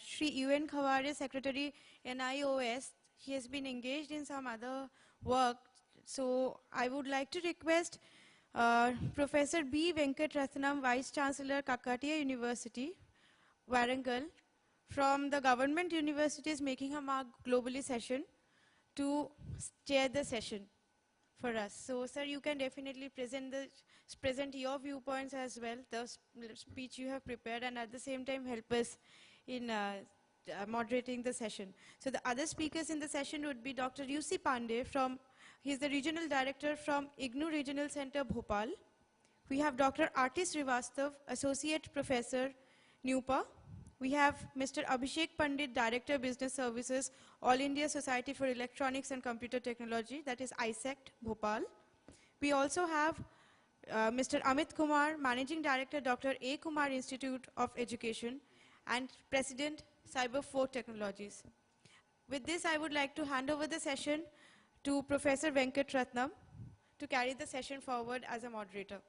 Shri UN Khaware, Secretary NIOS, he has been engaged in some other work. So I would like to request Professor B. Venkatratnam, Vice Chancellor, Kakatiya University, Warangal, from the government universities making a mark globally session to chair the session for us. So, sir, you can definitely present your viewpoints as well, the speech you have prepared, and at the same time help us in moderating the session. So, the other speakers in the session would be Dr. UC Pandey he's the Regional Director from IGNOU Regional Center, Bhopal. We have Dr. Arti Srivastav, Associate Professor, NUPA. We have Mr. Abhishek Pandit, Director Business Services, All India Society for Electronics and Computer Technology, that is ISECT, Bhopal. We also have Mr. Amit Kumar, Managing Director, Dr. A. Kumar Institute of Education, and President, Cyber4 Technologies. With this, I would like to hand over the session to Professor Venkatratnam to carry the session forward as a moderator.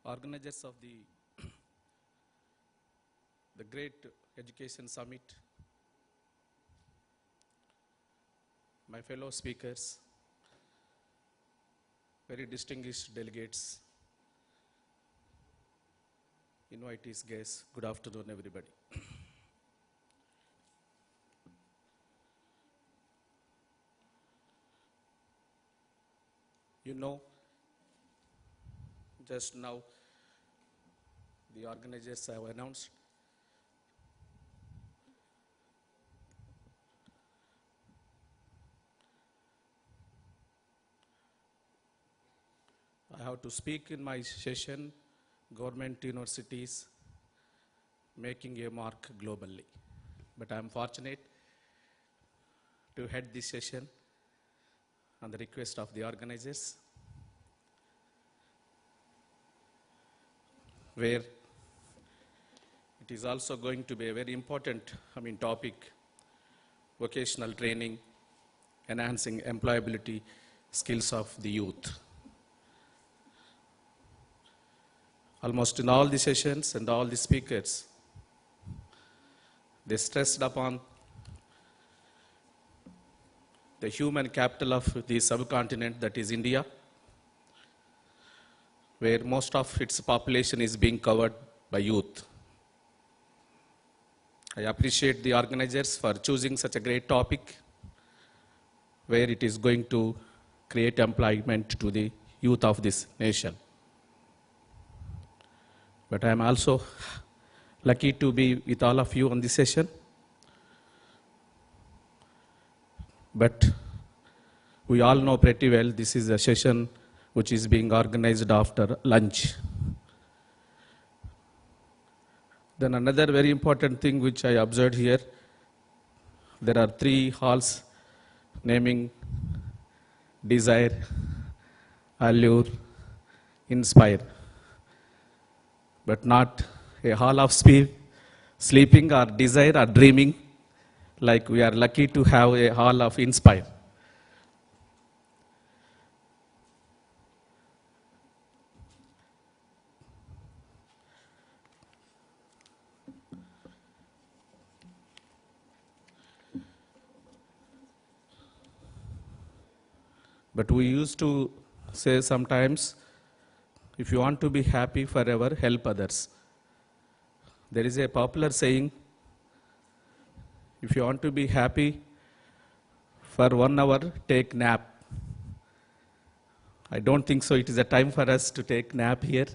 Organizers of the Great Education Summit, my fellow speakers, very distinguished delegates, invitees, guests, good afternoon, everybody. You know, just now, the organizers have announced I have to speak in my session, Government Universities Making a Mark Globally. But I am fortunate to head this session on the request of the organizers, where it is also going to be a very important topic, vocational training, enhancing employability skills of the youth. Almost in all the sessions and all the speakers, they stressed upon the human capital of the subcontinent, that is India, where most of its population is being covered by youth. I appreciate the organizers for choosing such a great topic, where it is going to create employment to the youth of this nation. But I am also lucky to be with all of you on this session. But we all know pretty well this is a session which is being organized after lunch. Then another very important thing which I observed here, there are 3 halls naming Desire, Allure, Inspire, but not a hall of sleeping or desire or dreaming, like we are lucky to have a hall of Inspire. But we used to say sometimes, if you want to be happy forever, help others. There is a popular saying, if you want to be happy for 1 hour, take nap. I don't think so. It is a time for us to take nap here.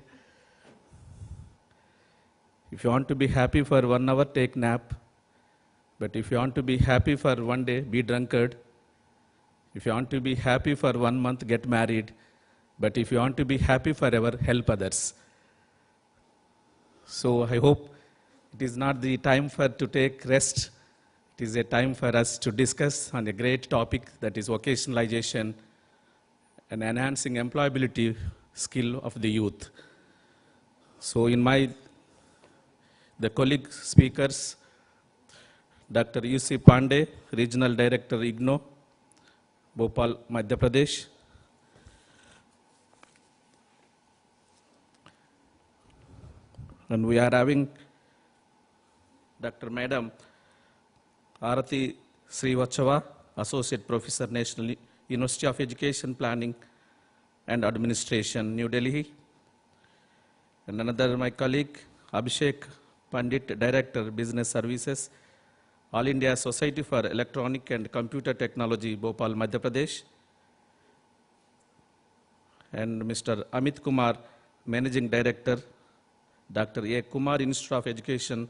If you want to be happy for 1 hour, take nap. But if you want to be happy for one day, be drunkard. If you want to be happy for 1 month, get married. But if you want to be happy forever, help others. So I hope it is not the time to take rest. It is a time for us to discuss on a great topic, that is vocationalization and enhancing employability skill of the youth. So the colleague speakers, Dr. UC Pandey, Regional Director, IGNO, Bhopal, Madhya Pradesh. And we are having Dr. Madam Arati Srivachava, Associate Professor, National University of Education, Planning and Administration, New Delhi. And another, my colleague, Abhishek Pandit, Director, Business Services, All India Society for Electronic and Computer Technology, Bhopal, Madhya Pradesh. And Mr. Amit Kumar, Managing Director, Dr. A. Kumar Institute of Education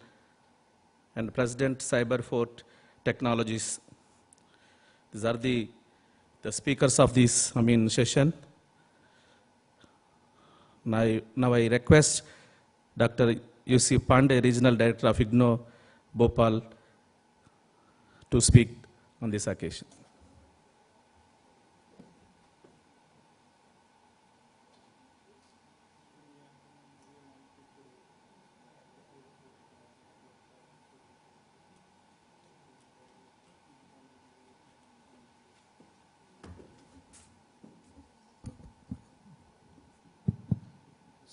and President, Cyberfort Technologies. These are the speakers of this session. Now I request Dr. UC Pandey, Regional Director of IGNO, Bhopal, to speak on this occasion.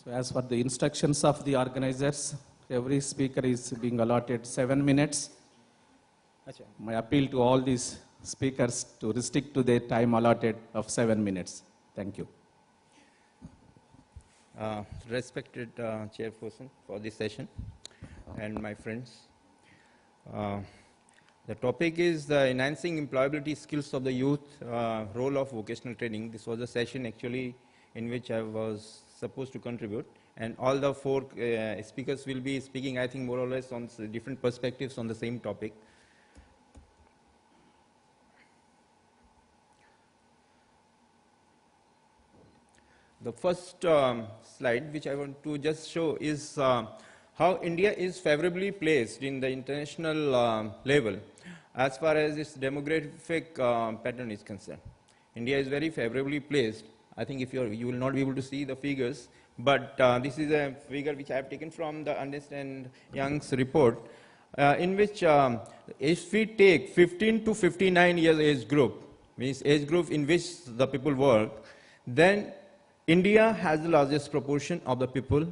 So as per the instructions of the organizers, every speaker is being allotted 7 minutes. Achha. My appeal to all these speakers to restrict to their time allotted of 7 minutes. Thank you. Respected chairperson for this session and my friends. The topic is the enhancing employability skills of the youth, role of vocational training. This was a session actually in which I was supposed to contribute, and all the 4 speakers will be speaking, I think, more or less on different perspectives on the same topic. The first slide which I want to just show is how India is favorably placed in the international level as far as its demographic pattern is concerned. India is very favorably placed. I think if you will not be able to see the figures, but this is a figure which I have taken from the Ernst & Young's report, in which if we take 15 to 59 years age group, means age group in which the people work, then India has the largest proportion of the people.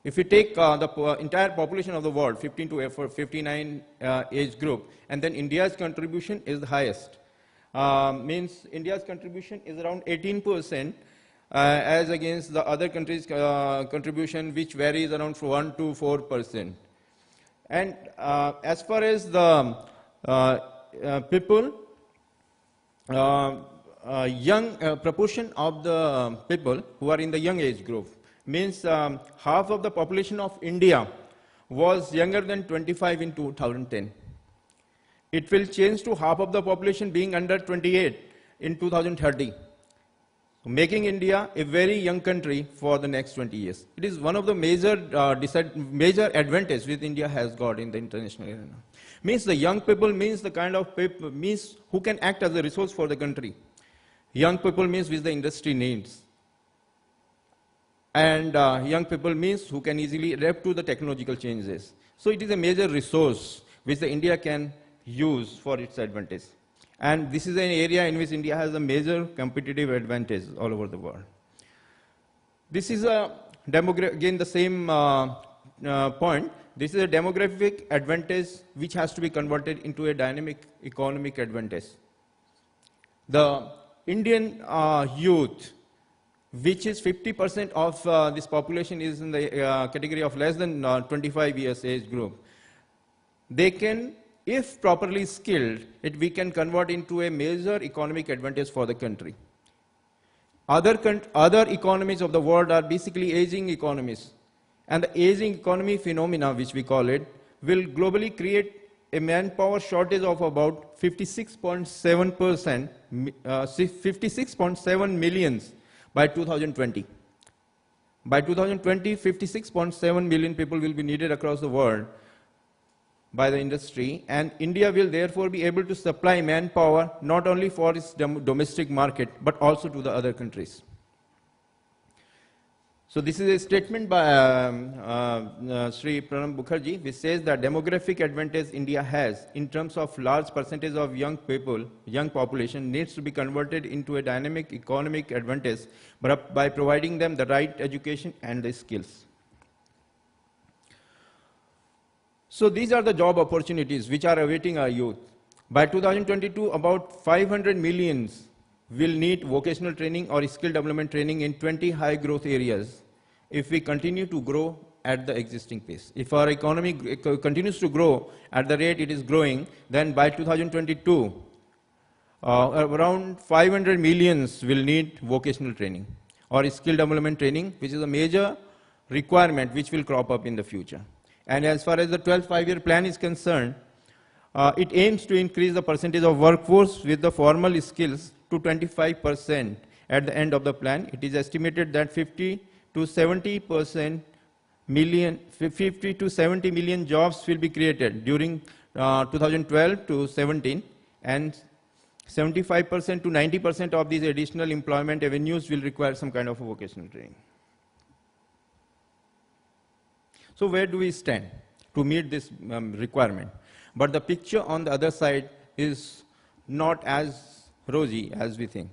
If we take the entire population of the world, 15 to 59 age group, and then India's contribution is the highest. Means India's contribution is around 18%, as against the other countries' contribution, which varies around 1 to 4%. And as far as the people, young proportion of the people who are in the young age group, means half of the population of India was younger than 25 in 2010. It will change to half of the population being under 28 in 2030, making India a very young country for the next 20 years. It is one of the major advantages which India has got in the international arena. Means the young people means the kind of people means who can act as a resource for the country. Young people means which the industry needs. And young people means who can easily adapt to the technological changes. So it is a major resource which the India can use for its advantage. And this is an area in which India has a major competitive advantage all over the world. This is again the same point. This is a demographic advantage which has to be converted into a dynamic economic advantage. The Indian youth which is 50% of this population is in the category of less than 25 years age group. They can, if properly skilled, we can convert into a major economic advantage for the country. Other economies of the world are basically aging economies. And the aging economy phenomena, which we call it, will globally create a manpower shortage of about 56.7 millions by 2020. By 2020, 56.7 million people will be needed across the world by the industry, and India will therefore be able to supply manpower not only for its domestic market, but also to the other countries. So this is a statement by Sri Pranab Mukherjee, which says that demographic advantage India has in terms of large percentage of young people, young population needs to be converted into a dynamic economic advantage by providing them the right education and the skills. So these are the job opportunities which are awaiting our youth. By 2022, about 500 millions will need vocational training or skill development training in 20 high growth areas if we continue to grow at the existing pace. If our economy continues to grow at the rate it is growing, then by 2022, around 500 millions will need vocational training or skill development training, which is a major requirement which will crop up in the future. And as far as the 12th five-year plan is concerned, it aims to increase the percentage of workforce with the formal skills to 25% at the end of the plan. It is estimated that 50 to 70 million jobs will be created during 2012 to 17, and 75% to 90% of these additional employment avenues will require some kind of a vocational training. So where do we stand to meet this requirement? But the picture on the other side is not as rosy as we think.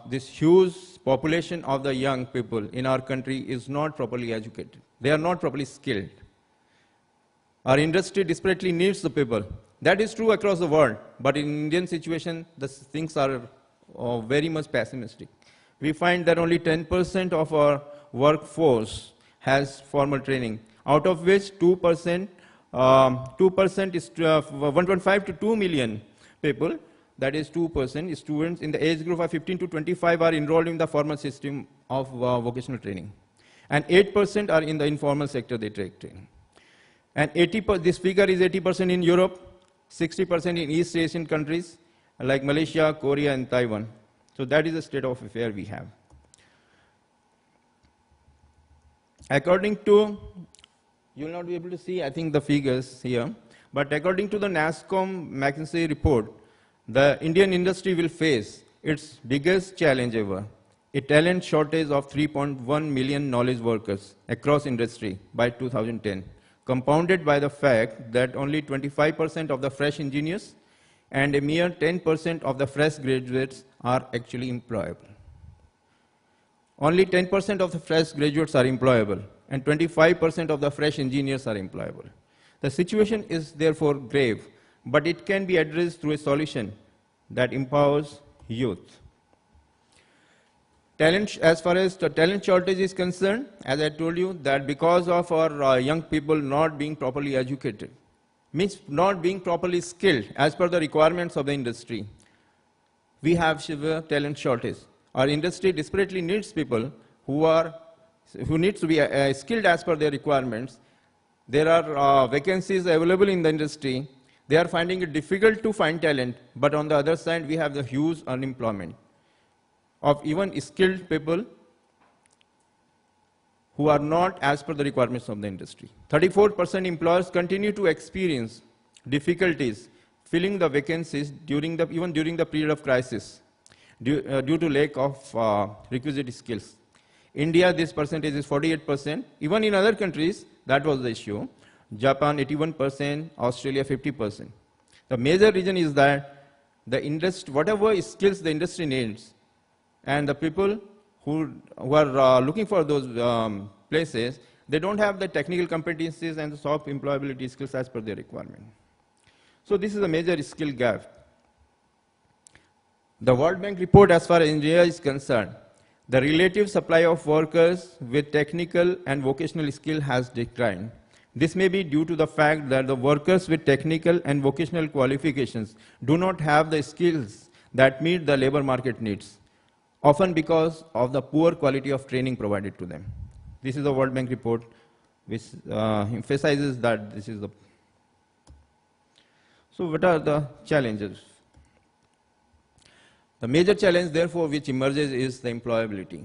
This huge population of the young people in our country is not properly educated. They are not properly skilled. Our industry desperately needs the people. That is true across the world, but in Indian situation, the things are very much pessimistic. We find that only 10% of our workforce has formal training, out of which 2% is 1.5 to 2 million people, that is 2% students in the age group of 15 to 25 are enrolled in the formal system of vocational training. And 8% are in the informal sector they take training. And this figure is 80% in Europe, 60% in East Asian countries like Malaysia, Korea, and Taiwan. So that is the state of affairs we have. According to, you will not be able to see, I think, the figures here, but according to the NASSCOM McKinsey report, the Indian industry will face its biggest challenge ever, a talent shortage of 3.1 million knowledge workers across industry by 2010, compounded by the fact that only 25% of the fresh engineers and a mere 10% of the fresh graduates are actually employable. Only 10% of the fresh graduates are employable, and 25% of the fresh engineers are employable. The situation is therefore grave, but it can be addressed through a solution that empowers youth. As far as the talent shortage is concerned, as I told you, that because of our young people not being properly educated, means not being properly skilled as per the requirements of the industry, we have severe talent shortage. Our industry desperately needs people who needs to be skilled as per their requirements. There are vacancies available in the industry. They are finding it difficult to find talent, but on the other side, we have the huge unemployment of even skilled people who are not as per the requirements of the industry. 34% employers continue to experience difficulties filling the vacancies even during the period of crisis due to lack of requisite skills. India, this percentage is 48%. Even in other countries, that was the issue. Japan, 81%, Australia, 50%. The major reason is that the industry, whatever skills the industry needs, and the people who are looking for those places, they don't have the technical competencies and the soft employability skills as per their requirement. So this is a major skill gap. The World Bank report, as far as India is concerned, the relative supply of workers with technical and vocational skill has declined. This may be due to the fact that the workers with technical and vocational qualifications do not have the skills that meet the labor market needs, often because of the poor quality of training provided to them. This is the World Bank report, which emphasizes that this is the... So what are the challenges? The major challenge, therefore, which emerges is the employability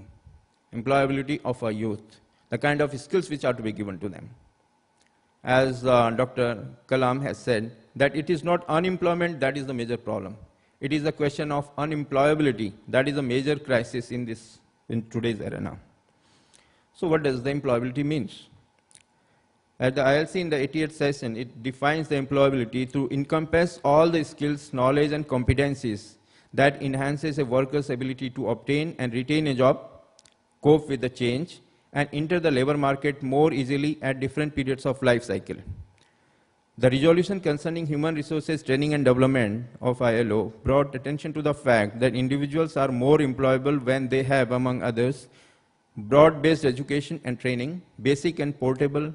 of our youth, the kind of skills which are to be given to them. As Dr. Kalam has said, that it is not unemployment that is the major problem. It is a question of unemployability that is a major crisis in today's era now. So what does the employability mean? At the ILC in the 88th session, it defines the employability to encompass all the skills, knowledge and competencies that enhances a worker's ability to obtain and retain a job, cope with the change, and enter the labor market more easily at different periods of life cycle. The resolution concerning human resources training and development of ILO brought attention to the fact that individuals are more employable when they have, among others, broad-based education and training, basic and portable,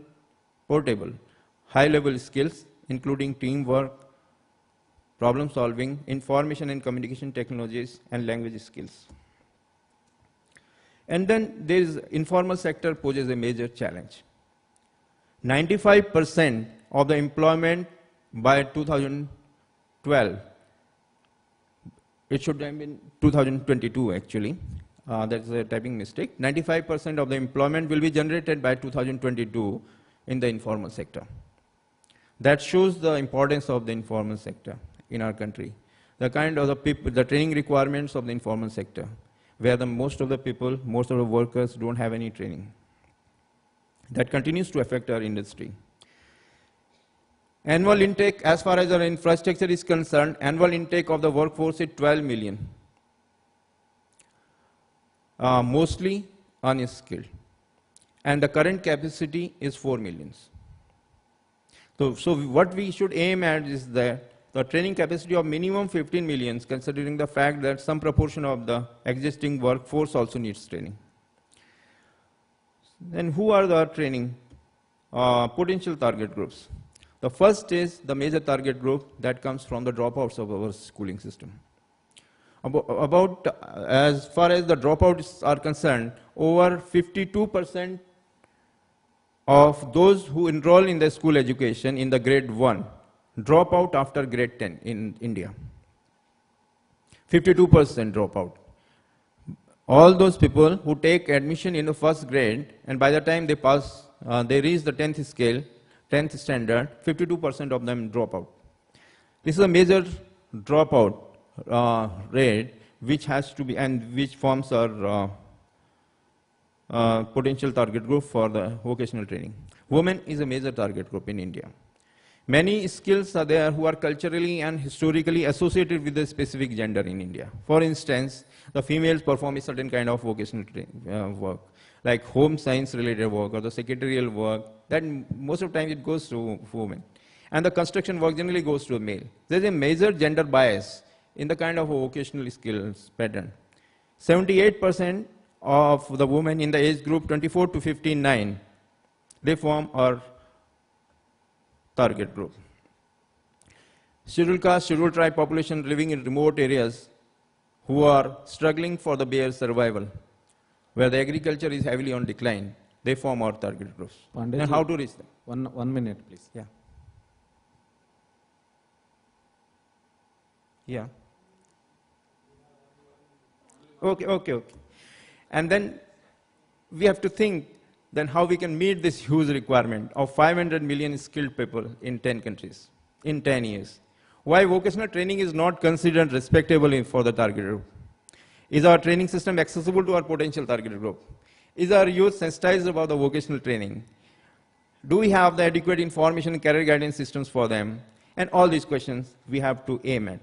high-level skills, including teamwork, problem solving, information and communication technologies, and language skills. And then there is informal sector poses a major challenge. 95% of the employment by 2012, it should have been 2022 actually, that's a typing mistake. 95% of the employment will be generated by 2022 in the informal sector. That shows the importance of the informal sector in our country. The kind of the training requirements of the informal sector, where most of the workers don't have any training. That continues to affect our industry. Annual intake, as far as our infrastructure is concerned, annual intake of the workforce is 12 million. Mostly unskilled. And the current capacity is 4 million. So what we should aim at is that the training capacity of minimum 15 million, considering the fact that some proportion of the existing workforce also needs training. Then who are the training potential target groups? The first is the major target group that comes from the dropouts of our schooling system. As far as the dropouts are concerned, over 52% of those who enroll in the school education in the grade 1 drop out after grade 10 in India. 52% drop out. All those people who take admission in the first grade, and by the time they pass, they reach the 10th scale, 10th standard, 52% of them drop out. This is a major dropout rate which has to be, and which forms our potential target group for the vocational training. Women is a major target group in India. Many skills are there who are culturally and historically associated with a specific gender in India. For instance, the females perform a certain kind of vocational work, like home science related work or the secretarial work, that most of the time it goes to women. And the construction work generally goes to a male. There's a major gender bias in the kind of vocational skills pattern. 78% of the women in the age group 24 to 59, they form our target group. Scheduled caste, scheduled tribe population living in remote areas who are struggling for the bare survival, where the agriculture is heavily on decline, they form our target groups. And how to reach them? One minute, please. Yeah. Yeah. Okay. And then we have to think then how we can meet this huge requirement of 500 million skilled people in 10 countries, in 10 years. Why vocational training is not considered respectable for the target group? Is our training system accessible to our potential target group? Is our youth sensitized about the vocational training? Do we have the adequate information and career guidance systems for them? And all these questions we have to aim at.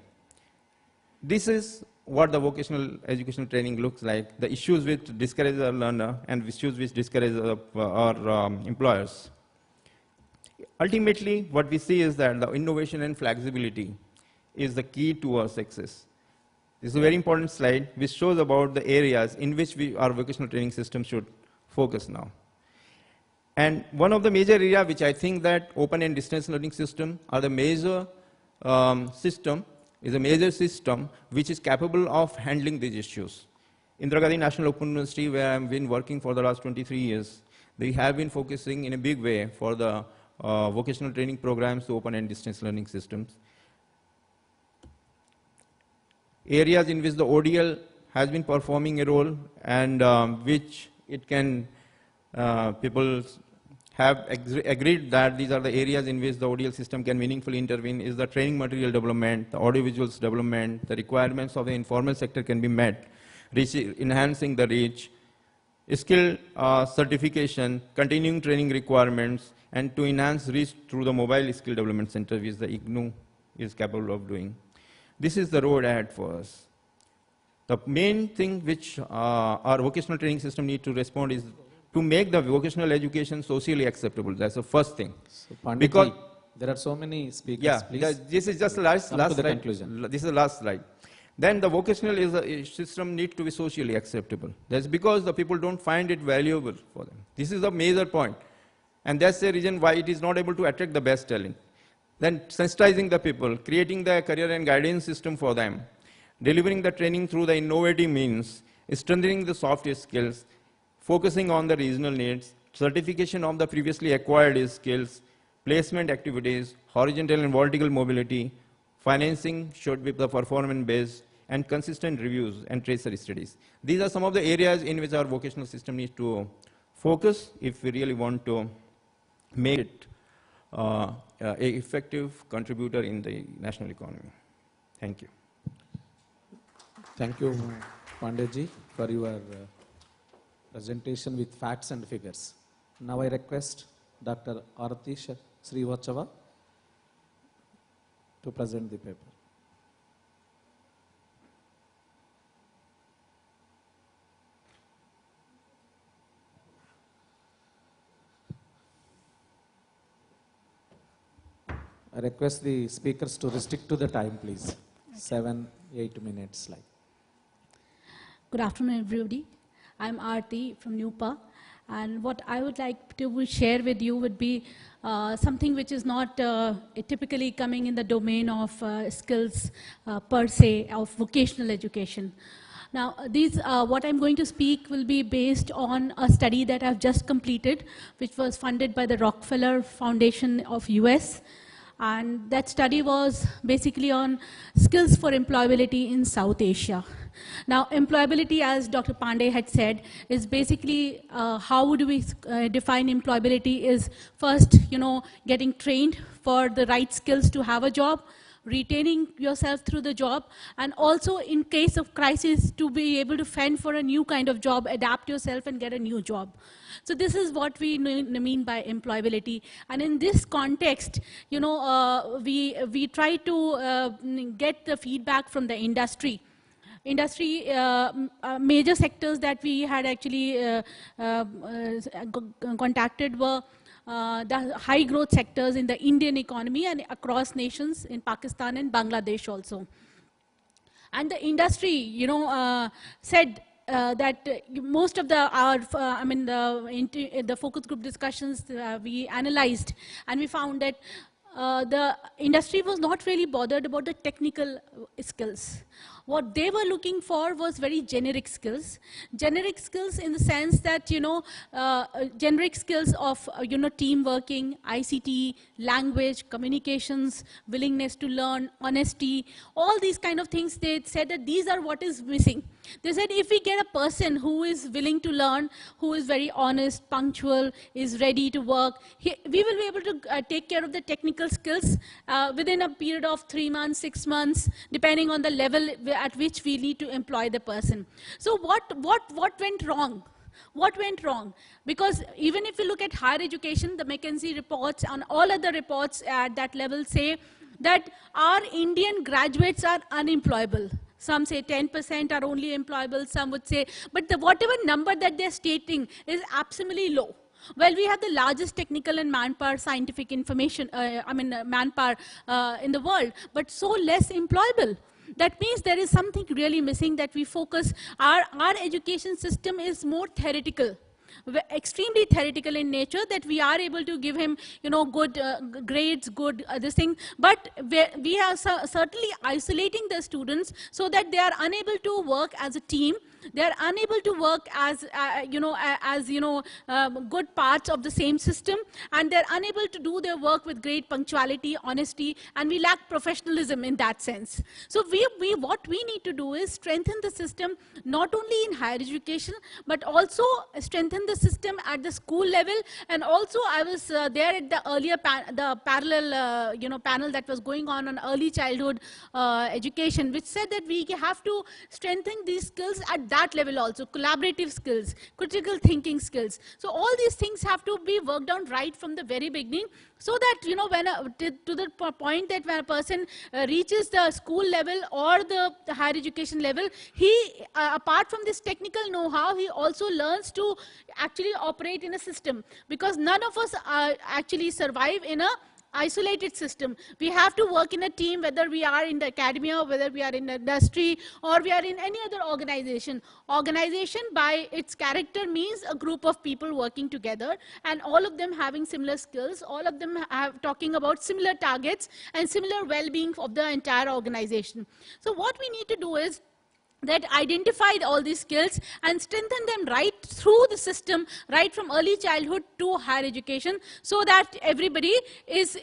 This is what the vocational educational training looks like, the issues which discourage our learner and issues which discourage our employers. Ultimately, what we see is that the innovation and flexibility is the key to our success. This is a very important slide which shows about the areas in which our vocational training system should focus now. And one of the major areas which I think that open and distance learning system are the major is a major system which is capable of handling these issues. Indira Gandhi National Open University, where I've been working for the last 23 years, they have been focusing in a big way for the vocational training programs to open and distance learning systems. Areas in which the ODL has been performing a role and which it can, people have agreed that these are the areas in which the ODL system can meaningfully intervene is the training material development, the audiovisuals development, the requirements of the informal sector can be met, enhancing the reach, skill certification, continuing training requirements, and to enhance reach through the mobile skill development center which the IGNOU is capable of doing. This is the road ahead for us. The main thing which our vocational training system needs to respond is to make the vocational education socially acceptable. That's the first thing. So, Pandit because ji, there are so many speakers, yeah, please. this is just the last Come to the slide. conclusion. This is the last slide. Then the vocational system needs to be socially acceptable. That's because the people don't find it valuable for them. This is the major point. And that's the reason why it is not able to attract the best talent. Then sensitizing the people, creating the career and guidance system for them, delivering the training through the innovative means, strengthening the soft skills, focusing on the regional needs, certification of the previously acquired skills, placement activities, horizontal and vertical mobility, financing should be the performance-based, and consistent reviews and tracer studies. These are some of the areas in which our vocational system needs to focus if we really want to make it an effective contributor in the national economy. Thank you. Thank you, Pandit ji, for your presentation with facts and figures. Now I request Dr. Arati Srivastava to present the paper. I request the speakers to restrict to the time, please. 7-8 minutes. Good afternoon, everybody. I'm Aarti from NUPA, and what I would like to share with you would be something which is not typically coming in the domain of skills per se, of vocational education. Now, what I'm going to speak will be based on a study that I've just completed, which was funded by the Rockefeller Foundation of US. And that study was basically on skills for employability in South Asia. Now, employability, as Dr. Pandey had said, is basically how do we define employability is first, getting trained for the right skills to have a job, retaining yourself through the job, and also in case of crisis to be able to fend for a new kind of job, adapt yourself and get a new job. So this is what we mean by employability. And in this context, we try to get the feedback from the industry. Major sectors that we had actually contacted were the high growth sectors in the Indian economy and across nations in Pakistan and Bangladesh also. And the industry, said that most of the focus group discussions we analyzed, and we found that the industry was not really bothered about the technical skills. What they were looking for was very generic skills. Generic skills in the sense that, generic skills of, team working, ICT, language, communications, willingness to learn, honesty, all these kind of things. They said that these are what is missing. They said if we get a person who is willing to learn, who is very honest, punctual, is ready to work, we will be able to take care of the technical skills within a period of 3 months, 6 months, depending on the level at which we need to employ the person. So what went wrong? What went wrong? Because even if you look at higher education, the McKinsey reports and all other reports at that level say that our Indian graduates are unemployable. Some say 10% are only employable, some would say, but whatever number that they're stating is absolutely low. Well, we have the largest technical and manpower scientific information, manpower in the world, but so less employable. That means there is something really missing, that we focus, our education system is more theoretical, extremely theoretical in nature, that we are able to give him, good grades, good this thing, but we are certainly isolating the students so that they are unable to work as a team. They are unable to work as, good parts of the same system, and they're unable to do their work with great punctuality, honesty, and we lack professionalism in that sense. So what we need to do is strengthen the system, not only in higher education, but also strengthen the system at the school level. And also, I was there at the earlier the parallel, panel that was going on early childhood education, which said that we have to strengthen these skills at that level also, collaborative skills, critical thinking skills. So all these things have to be worked on right from the very beginning, so that, when to the point that when a person reaches the school level or the higher education level, he, apart from this technical know-how, he also learns to actually operate in a system, because none of us actually survive in a isolated system. We have to work in a team, whether we are in the academia, whether we are in the industry, or we are in any other organization. Organization by its character means a group of people working together, and all of them having similar skills, all of them talking about similar targets and similar well-being of the entire organization. So what we need to do is that identified all these skills and strengthen them right through the system, right from early childhood to higher education, so that everybody is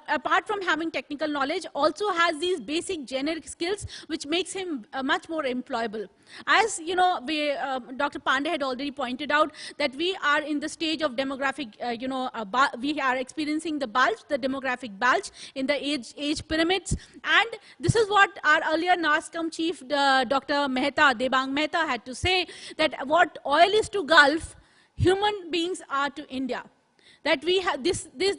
apart from having technical knowledge, also has these basic generic skills, which makes him much more employable. As Dr. Pandey had already pointed out, that we are in the stage of demographic, we are experiencing the bulge, the demographic bulge in the age pyramids, and this is what our earlier NASSCOM chief, Dr. Mehta, Debang Mehta, had to say, that what oil is to Gulf, human beings are to India. That we have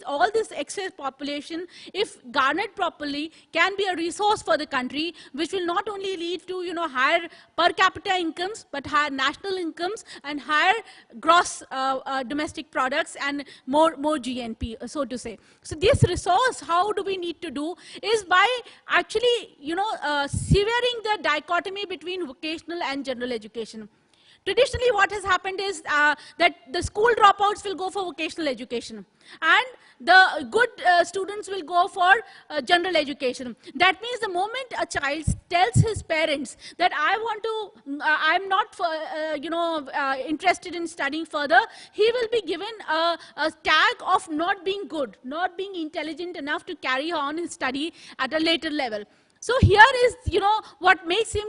all this excess population, if garnered properly, can be a resource for the country, which will not only lead to higher per capita incomes, but higher national incomes and higher gross domestic products and more GNP, so to say. So this resource, how do we need to do, is by actually severing the dichotomy between vocational and general education. Traditionally, what has happened is that the school dropouts will go for vocational education, and the good students will go for general education. That means the moment a child tells his parents that I'm not interested in studying further, he will be given a tag of not being good, not being intelligent enough to carry on his study at a later level. So here is, what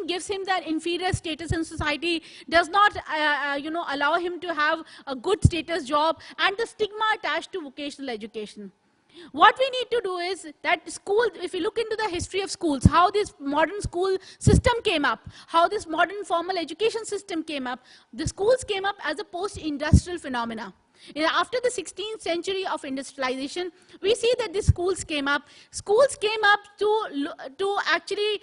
gives him that inferior status in society, does not, allow him to have a good status job, and the stigma attached to vocational education. What we need to do is that school, if you look into the history of schools, how this modern school system came up, how this modern formal education system came up, the schools came up as a post-industrial phenomena. After the 16th century of industrialization, we see that these schools came up. Schools came up to actually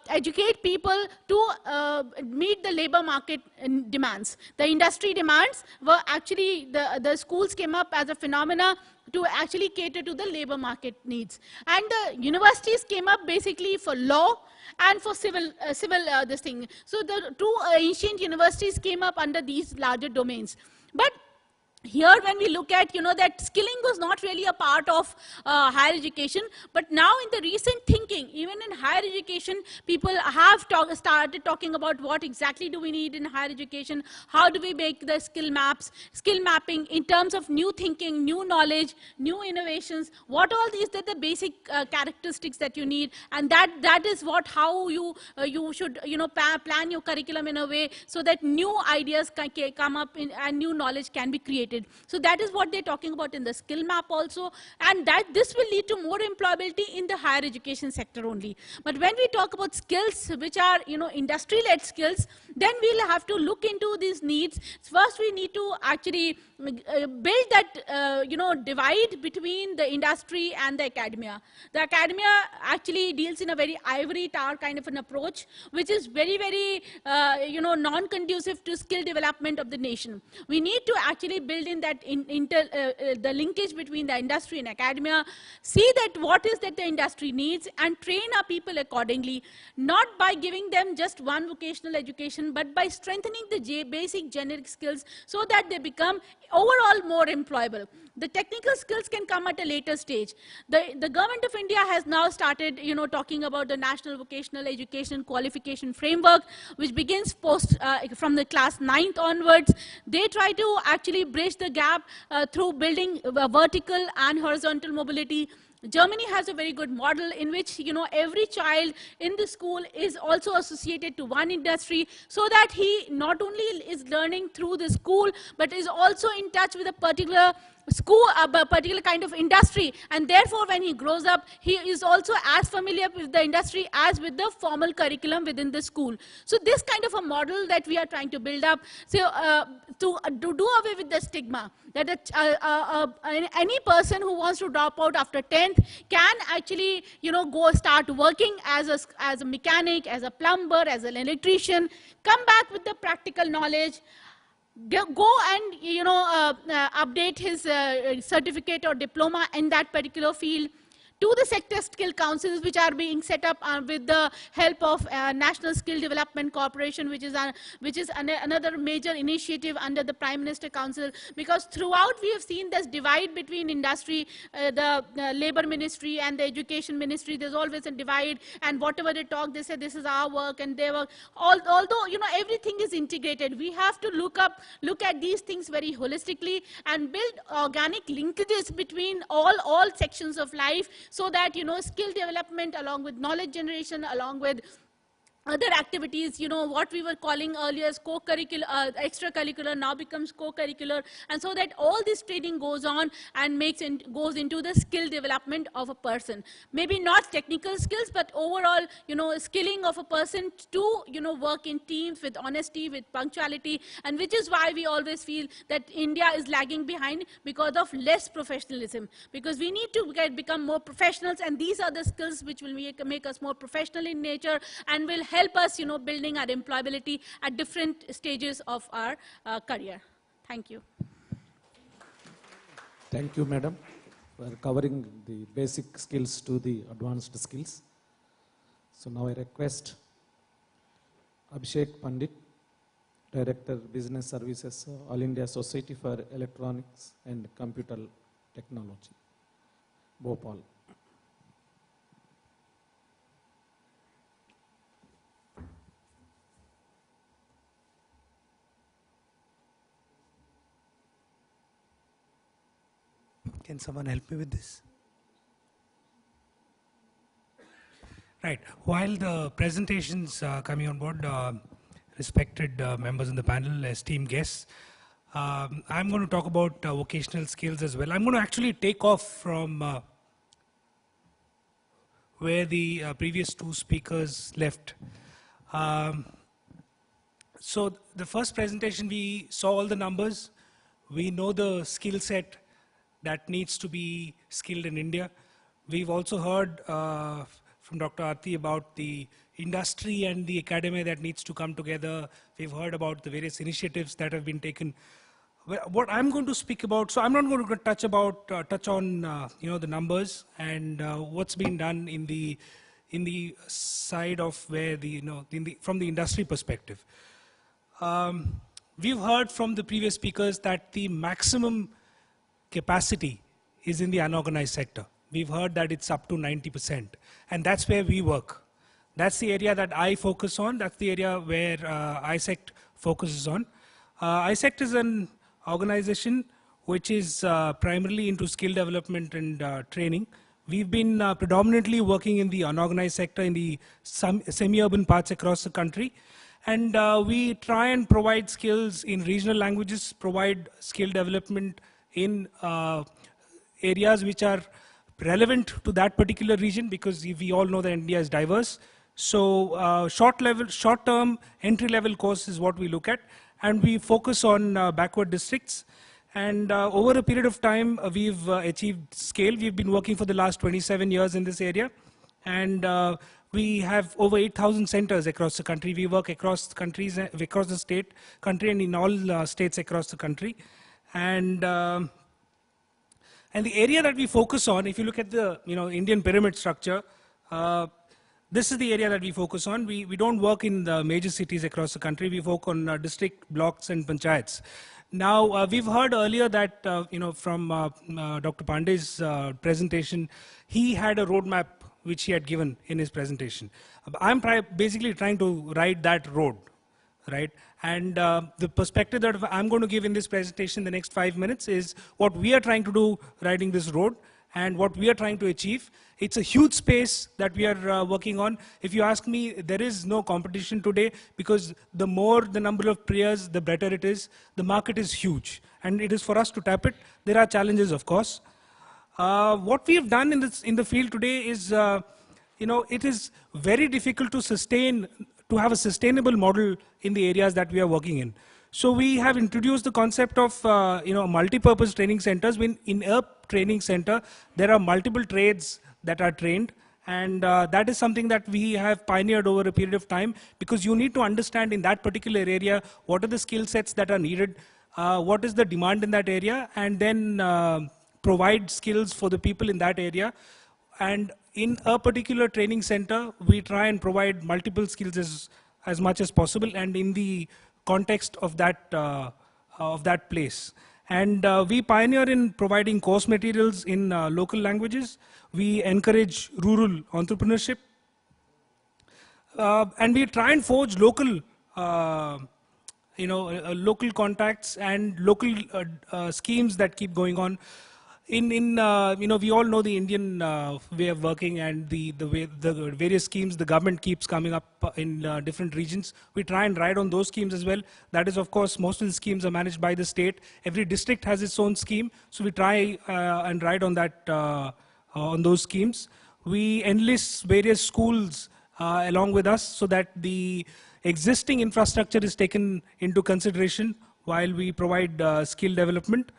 educate people to meet the labor market demands. The industry demands were actually, the schools came up as a phenomena to actually cater to the labor market needs. And the universities came up basically for law and for civil this thing. So the two ancient universities came up under these larger domains. But here, when we look at, that skilling was not really a part of higher education, but now in the recent thinking, even in higher education, people have started talking about what exactly do we need in higher education, how do we make the skill mapping in terms of new thinking, new knowledge, new innovations, what all these are the basic characteristics that you need, and that is how you should, plan your curriculum in a way so that new ideas can come up and new knowledge can be created. So that is what they're talking about in the skill map also, and that this will lead to more employability in the higher education sector only. But when we talk about skills which are industry-led skills, then we'll have to look into these needs. First, we need to actually build that divide between the industry and the academia. The academia actually deals in a very ivory tower kind of an approach, which is very, very non-conducive to skill development of the nation. We need to actually build build in that the linkage between the industry and academia, see that what is that the industry needs, and train our people accordingly, not by giving them just one vocational education, but by strengthening the basic generic skills so that they become overall more employable. The technical skills can come at a later stage. The government of India has now started, talking about the National Vocational Education Qualification Framework, which begins from the class 9th onwards. They try to actually bridge the gap through building vertical and horizontal mobility. Germany has a very good model in which, every child in the school is also associated to one industry, so that he not only is learning through the school, but is also in touch with a particular school, a particular kind of industry, and therefore when he grows up, he is also as familiar with the industry as with the formal curriculum within the school. So this kind of a model that we are trying to build up, so to do away with the stigma that any person who wants to drop out after 10th can actually, go start working as a mechanic, as a plumber, as an electrician, come back with the practical knowledge, go and update his certificate or diploma in that particular field, to the sector skill councils which are being set up with the help of National Skill Development Corporation, which is another major initiative under the Prime Minister Council. Because throughout we have seen this divide between industry, the Labour Ministry and the Education Ministry. There's always a divide, and whatever they talk, they say this is our work and their work. Although everything is integrated, we have to look at these things very holistically and build organic linkages between all sections of life, so that, skill development along with knowledge generation, along with other activities, what we were calling earlier as co-curricular, extracurricular, now becomes co-curricular, and so that all this training goes on and goes into the skill development of a person. Maybe not technical skills, but overall, skilling of a person to, work in teams with honesty, with punctuality, and which is why we always feel that India is lagging behind because of less professionalism. Because we need to become more professionals, and these are the skills which will make us more professional in nature and will help us, building our employability at different stages of our career. Thank you. Thank you, madam, for covering the basic skills to the advanced skills. So now I request Abhishek Pandit, Director Business Services, All India Society for Electronics and Computer Technology, Bhopal. Can someone help me with this? Right. While the presentations coming on board, respected members in the panel, esteemed guests, I'm going to talk about vocational skills as well. I'm going to actually take off from where the previous two speakers left. So the first presentation, we saw all the numbers. We know the skill set that needs to be skilled in India. We've also heard from Dr. Aarti about the industry and the academia that needs to come together. We've heard about the various initiatives that have been taken. What I'm going to speak about, so I'm not going to touch on the numbers and what's been done in the side of where from the industry perspective. We've heard from the previous speakers that the maximum capacity is in the unorganized sector. We've heard that it's up to 90%, and that's where we work. That's the area that I focus on. That's the area where ISECT focuses on. ISECT is an organization which is primarily into skill development and training. We've been predominantly working in the unorganized sector in the semi-urban parts across the country. And we try and provide skills in regional languages, provide skill development in areas which are relevant to that particular region, because we all know that India is diverse. So short-term, entry-level course is what we look at, and we focus on backward districts. And over a period of time, we've achieved scale. We've been working for the last 27 years in this area, and we have over 8,000 centers across the country. We work across countries, across the country, and in all states across the country. And the area that we focus on, if you look at the Indian pyramid structure, this is the area that we focus on. We don't work in the major cities across the country. We focus on district, blocks, and panchayats. Now, we've heard earlier that, from Dr. Pandey's presentation, he had a roadmap which he had given in his presentation. I'm basically trying to ride that road, right? And the perspective that I'm going to give in this presentation the next 5 minutes is what we are trying to do riding this road and what we are trying to achieve. It's a huge space that we are working on. If you ask me, there is no competition today because the more the number of players, the better it is. The market is huge and it is for us to tap it. There are challenges, of course. What we have done in the field today is, it is very difficult to have a sustainable model in the areas that we are working in. So we have introduced the concept of multi-purpose training centers. In a training center, there are multiple trades that are trained, and that is something that we have pioneered over a period of time, because you need to understand in that particular area what are the skill sets that are needed, what is the demand in that area, and then provide skills for the people in that area. And in a particular training center, we try and provide multiple skills as much as possible, and in the context of that place. And we pioneer in providing course materials in local languages. We encourage rural entrepreneurship. And we try and forge local, local contacts and local schemes that keep going on. We all know the Indian way of working and the various schemes the government keeps coming up in different regions. We try and ride on those schemes as well. That is, of course, most of the schemes are managed by the state. Every district has its own scheme, so we try and ride on that on those schemes. We enlist various schools along with us so that the existing infrastructure is taken into consideration while we provide skill development.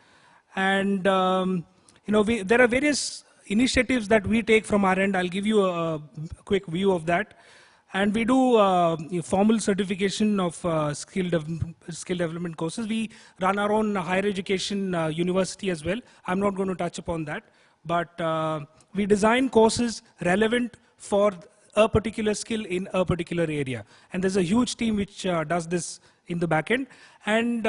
And there are various initiatives that we take from our end. I'll give you a quick view of that. And we do formal certification of skill development courses. We run our own higher education university as well. I'm not going to touch upon that. But we design courses relevant for a particular skill in a particular area. And there's a huge team which does this in the back end. And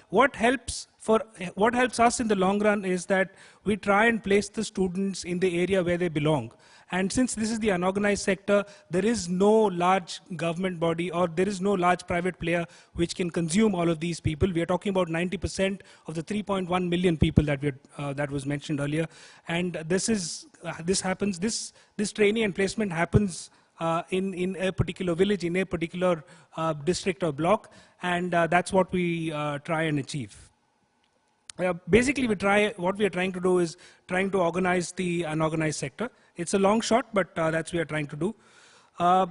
what helps us in the long run is that we try and place the students in the area where they belong. And since this is the unorganized sector, there is no large government body or there is no large private player which can consume all of these people. We are talking about 90% of the 3.1 million people that was mentioned earlier. And this trainee and placement happens in a particular village, in a particular district or block, and that's what we try and achieve. Basically, what we are trying to do is trying to organize the unorganized sector. It's a long shot, but that's what we are trying to do.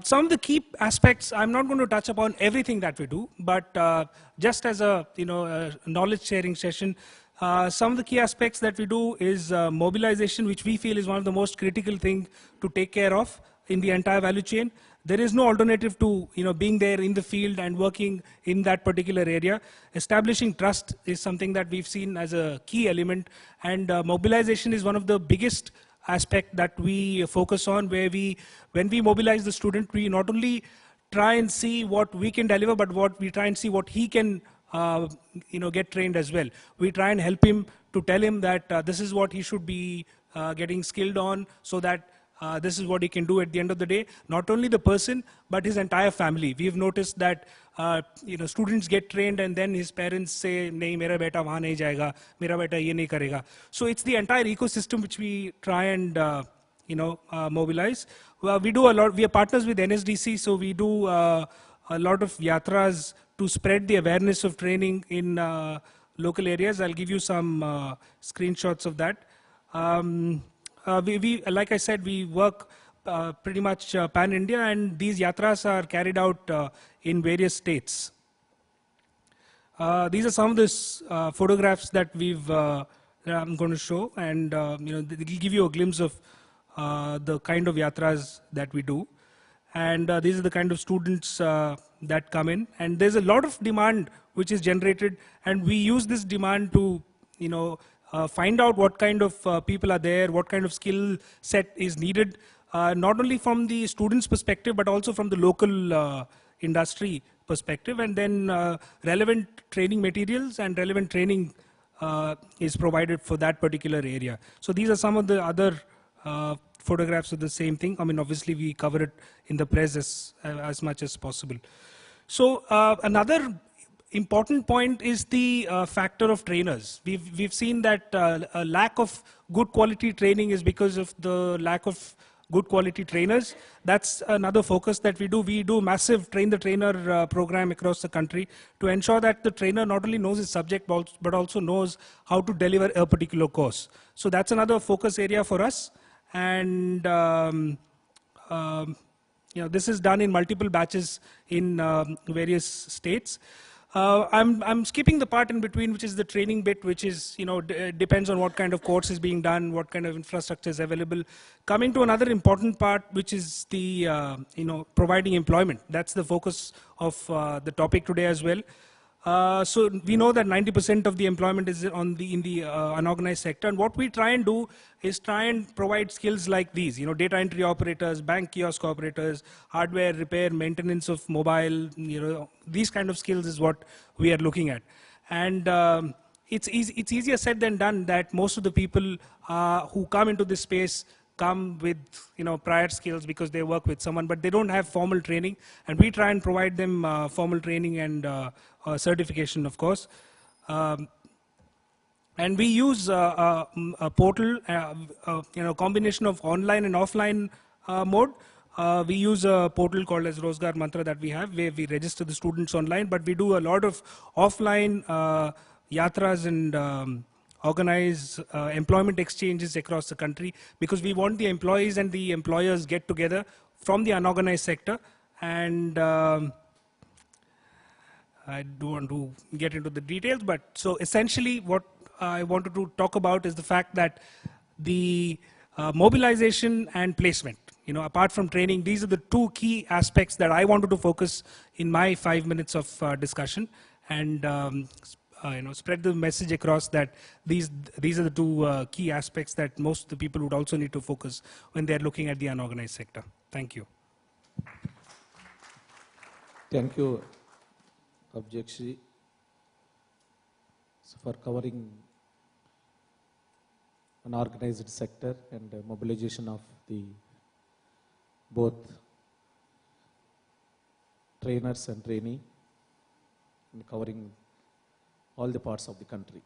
Some of the key aspects, I'm not going to touch upon everything that we do, but just as a knowledge sharing session, some of the key aspects that we do is mobilization, which we feel is one of the most critical things to take care of in the entire value chain. There is no alternative to being there in the field and working in that particular area. Establishing trust is something that we've seen as a key element, and mobilization is one of the biggest aspect that we focus on, where when we mobilize the student, we not only try and see what we can deliver, but we try and see what he can get trained as well. We try and help him to tell him that this is what he should be getting skilled on, so that this is what he can do at the end of the day. Not only the person, but his entire family. We've noticed that students get trained and then his parents say, "Nahi, mera beta wahan nahi jayega, mera beta ye nahi karega." So it's the entire ecosystem which we try and mobilize. We do a lot. We are partners with NSDC, so we do a lot of yatras to spread the awareness of training in local areas. I'll give you some screenshots of that. Like I said, we work pretty much pan-India, and these yatras are carried out in various states. These are some of the photographs that I'm going to show, and they'll give you a glimpse of the kind of yatras that we do. And these are the kind of students that come in, and there's a lot of demand which is generated, and we use this demand to find out what kind of people are there, what kind of skill set is needed, not only from the students' perspective, but also from the local industry perspective, and then relevant training materials and relevant training is provided for that particular area. So these are some of the other photographs of the same thing. I mean, obviously we cover it in the press as much as possible. So another important point is the factor of trainers. We've seen that a lack of good quality training is because of the lack of good quality trainers. That's another focus that we do. We do massive train the trainer program across the country to ensure that the trainer not only knows his subject but also knows how to deliver a particular course. So that's another focus area for us. And this is done in multiple batches in various states. I'm skipping the part in between, which is the training bit, which is, depends on what kind of course is being done, what kind of infrastructure is available. Coming to another important part, which is the, providing employment. That's the focus of the topic today as well. So we know that 90% of the employment is in the unorganized sector, and what we try and do is try and provide skills like these, data entry operators, bank kiosk operators, hardware repair, maintenance of mobile, these kind of skills is what we are looking at. And it's easier said than done that most of the people who come into this space come with prior skills because they work with someone, but they don't have formal training, and we try and provide them formal training and certification, of course. And we use a portal, combination of online and offline mode. We use a portal called as Rozgar Mantra that we have, where we register the students online, but we do a lot of offline yatras and organize employment exchanges across the country, because we want the employees and the employers get together from the unorganized sector. And I don't want to get into the details, but so essentially what I wanted to talk about is the fact that the mobilization and placement, apart from training, these are the two key aspects that I wanted to focus in my 5 minutes of discussion, and spread the message across that these are the two key aspects that most of the people would also need to focus when they're looking at the unorganized sector. Thank you. Thank you, Abhishek, for covering unorganized sector and mobilization of the both trainers and trainee, and covering all the parts of the country,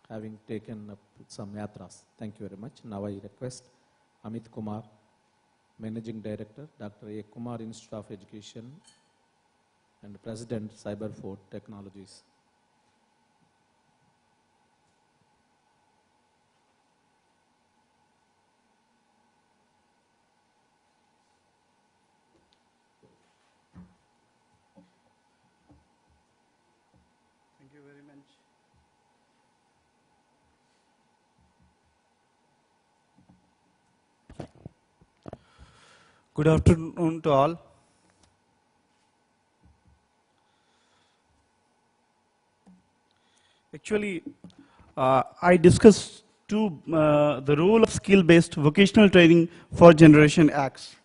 having taken up some yatras. Thank you very much. Now I request Amit Kumar, Managing Director, Dr. A. Kumar Institute of Education, and President, Cyberfort Technologies. Thank you very much. Good afternoon to all. Actually, I discussed the role of skill-based vocational training for Generation X.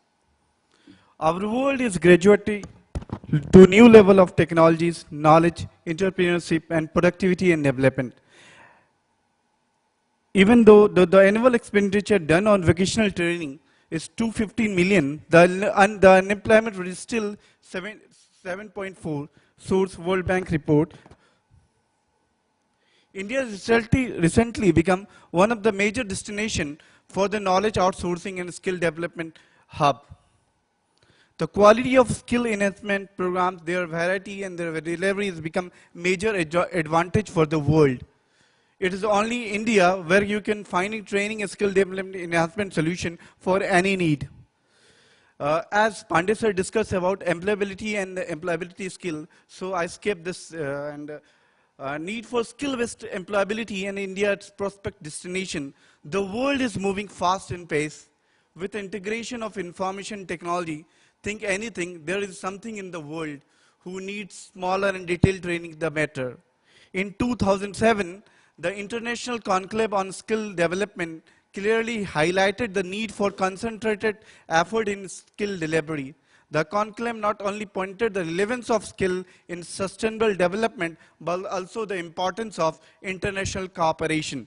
Our world is graduating to new level of technologies, knowledge, entrepreneurship, and productivity and development. Even though the annual expenditure done on vocational training is 215 million, the unemployment rate is still 7.4, source World Bank report. India has recently become one of the major destinations for the knowledge outsourcing and skill development hub. The quality of skill enhancement programs, their variety and their delivery has become major advantage for the world. It is only India where you can find training and skill development enhancement solution for any need. As Pandey sir discussed about employability and employability skill, so I skipped this need for skill-based employability in India's prospect destination. The world is moving fast in pace. With integration of information technology, think anything, there is something in the world who needs smaller and detailed training the better. In 2007, The International Conclave on Skill Development clearly highlighted the need for concentrated effort in skill delivery. The conclave not only pointed the relevance of skill in sustainable development, but also the importance of international cooperation.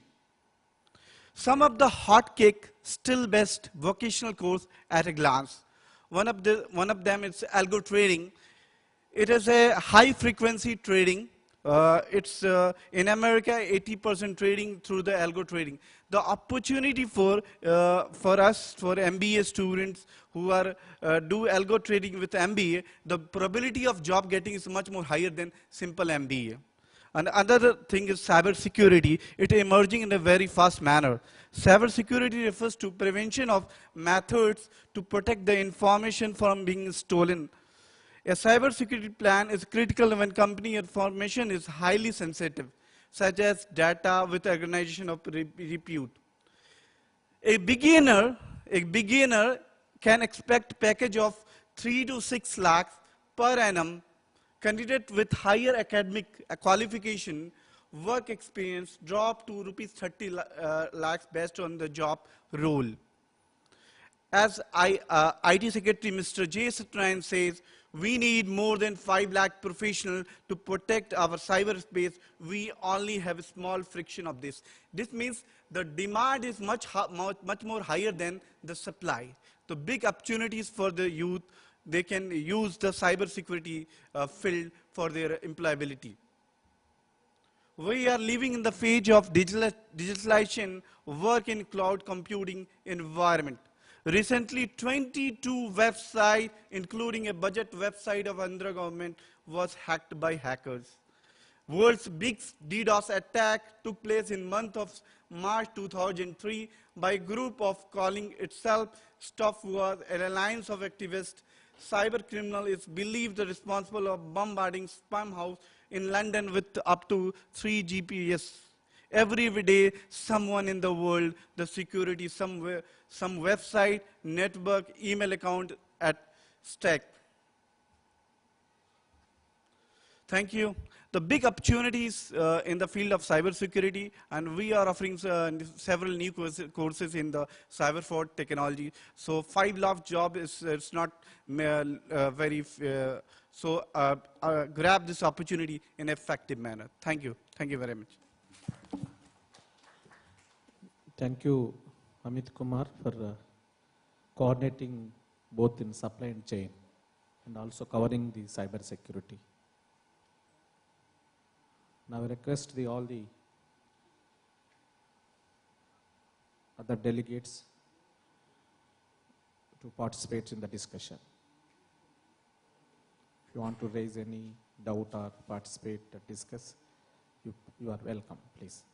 Some of the hotcake, still best vocational course at a glance. One of them is algo trading. It is a high frequency trading. It's in America 80% trading through the algo trading. The opportunity for us, for MBA students who are do algo trading with MBA, the probability of job getting is much more higher than simple MBA. And another thing is cyber security. It is emerging in a very fast manner. Cyber security refers to prevention of methods to protect the information from being stolen. A cyber security plan is critical when company information is highly sensitive, such as data with organization of repute. A beginner can expect package of 3 to 6 lakhs per annum. Candidate with higher academic qualification, work experience drop to rupees 30 lakhs based on the job role. As IT Secretary Mr. J. Satyanarayana says, we need more than 5 lakh professionals to protect our cyberspace. We only have a small fraction of this. This means the demand is much more higher than the supply. The big opportunities for the youth, they can use the cybersecurity field for their employability. We are living in the phase of digitalization, work in cloud computing environment. Recently, 22 websites, including a budget website of Andhra government, was hacked by hackers. World's biggest DDoS attack took place in month of March 2003 by a group of calling itself Stop War, an alliance of activists. Cyber criminal is believed responsible of bombarding spam house in London with up to 3 GPS. Every day, someone in the world, the security somewhere, some website, network, email account at stake. Thank you. The big opportunities in the field of cybersecurity, and we are offering several new courses in the cyber fraud technology. So 5 lakh job is it's not very, grab this opportunity in an effective manner. Thank you. Thank you very much. Thank you, Amit Kumar, for coordinating both in supply and chain and also covering the cyber security. Now I request all the other delegates to participate in the discussion. If you want to raise any doubt or participate or discuss, you are welcome, please.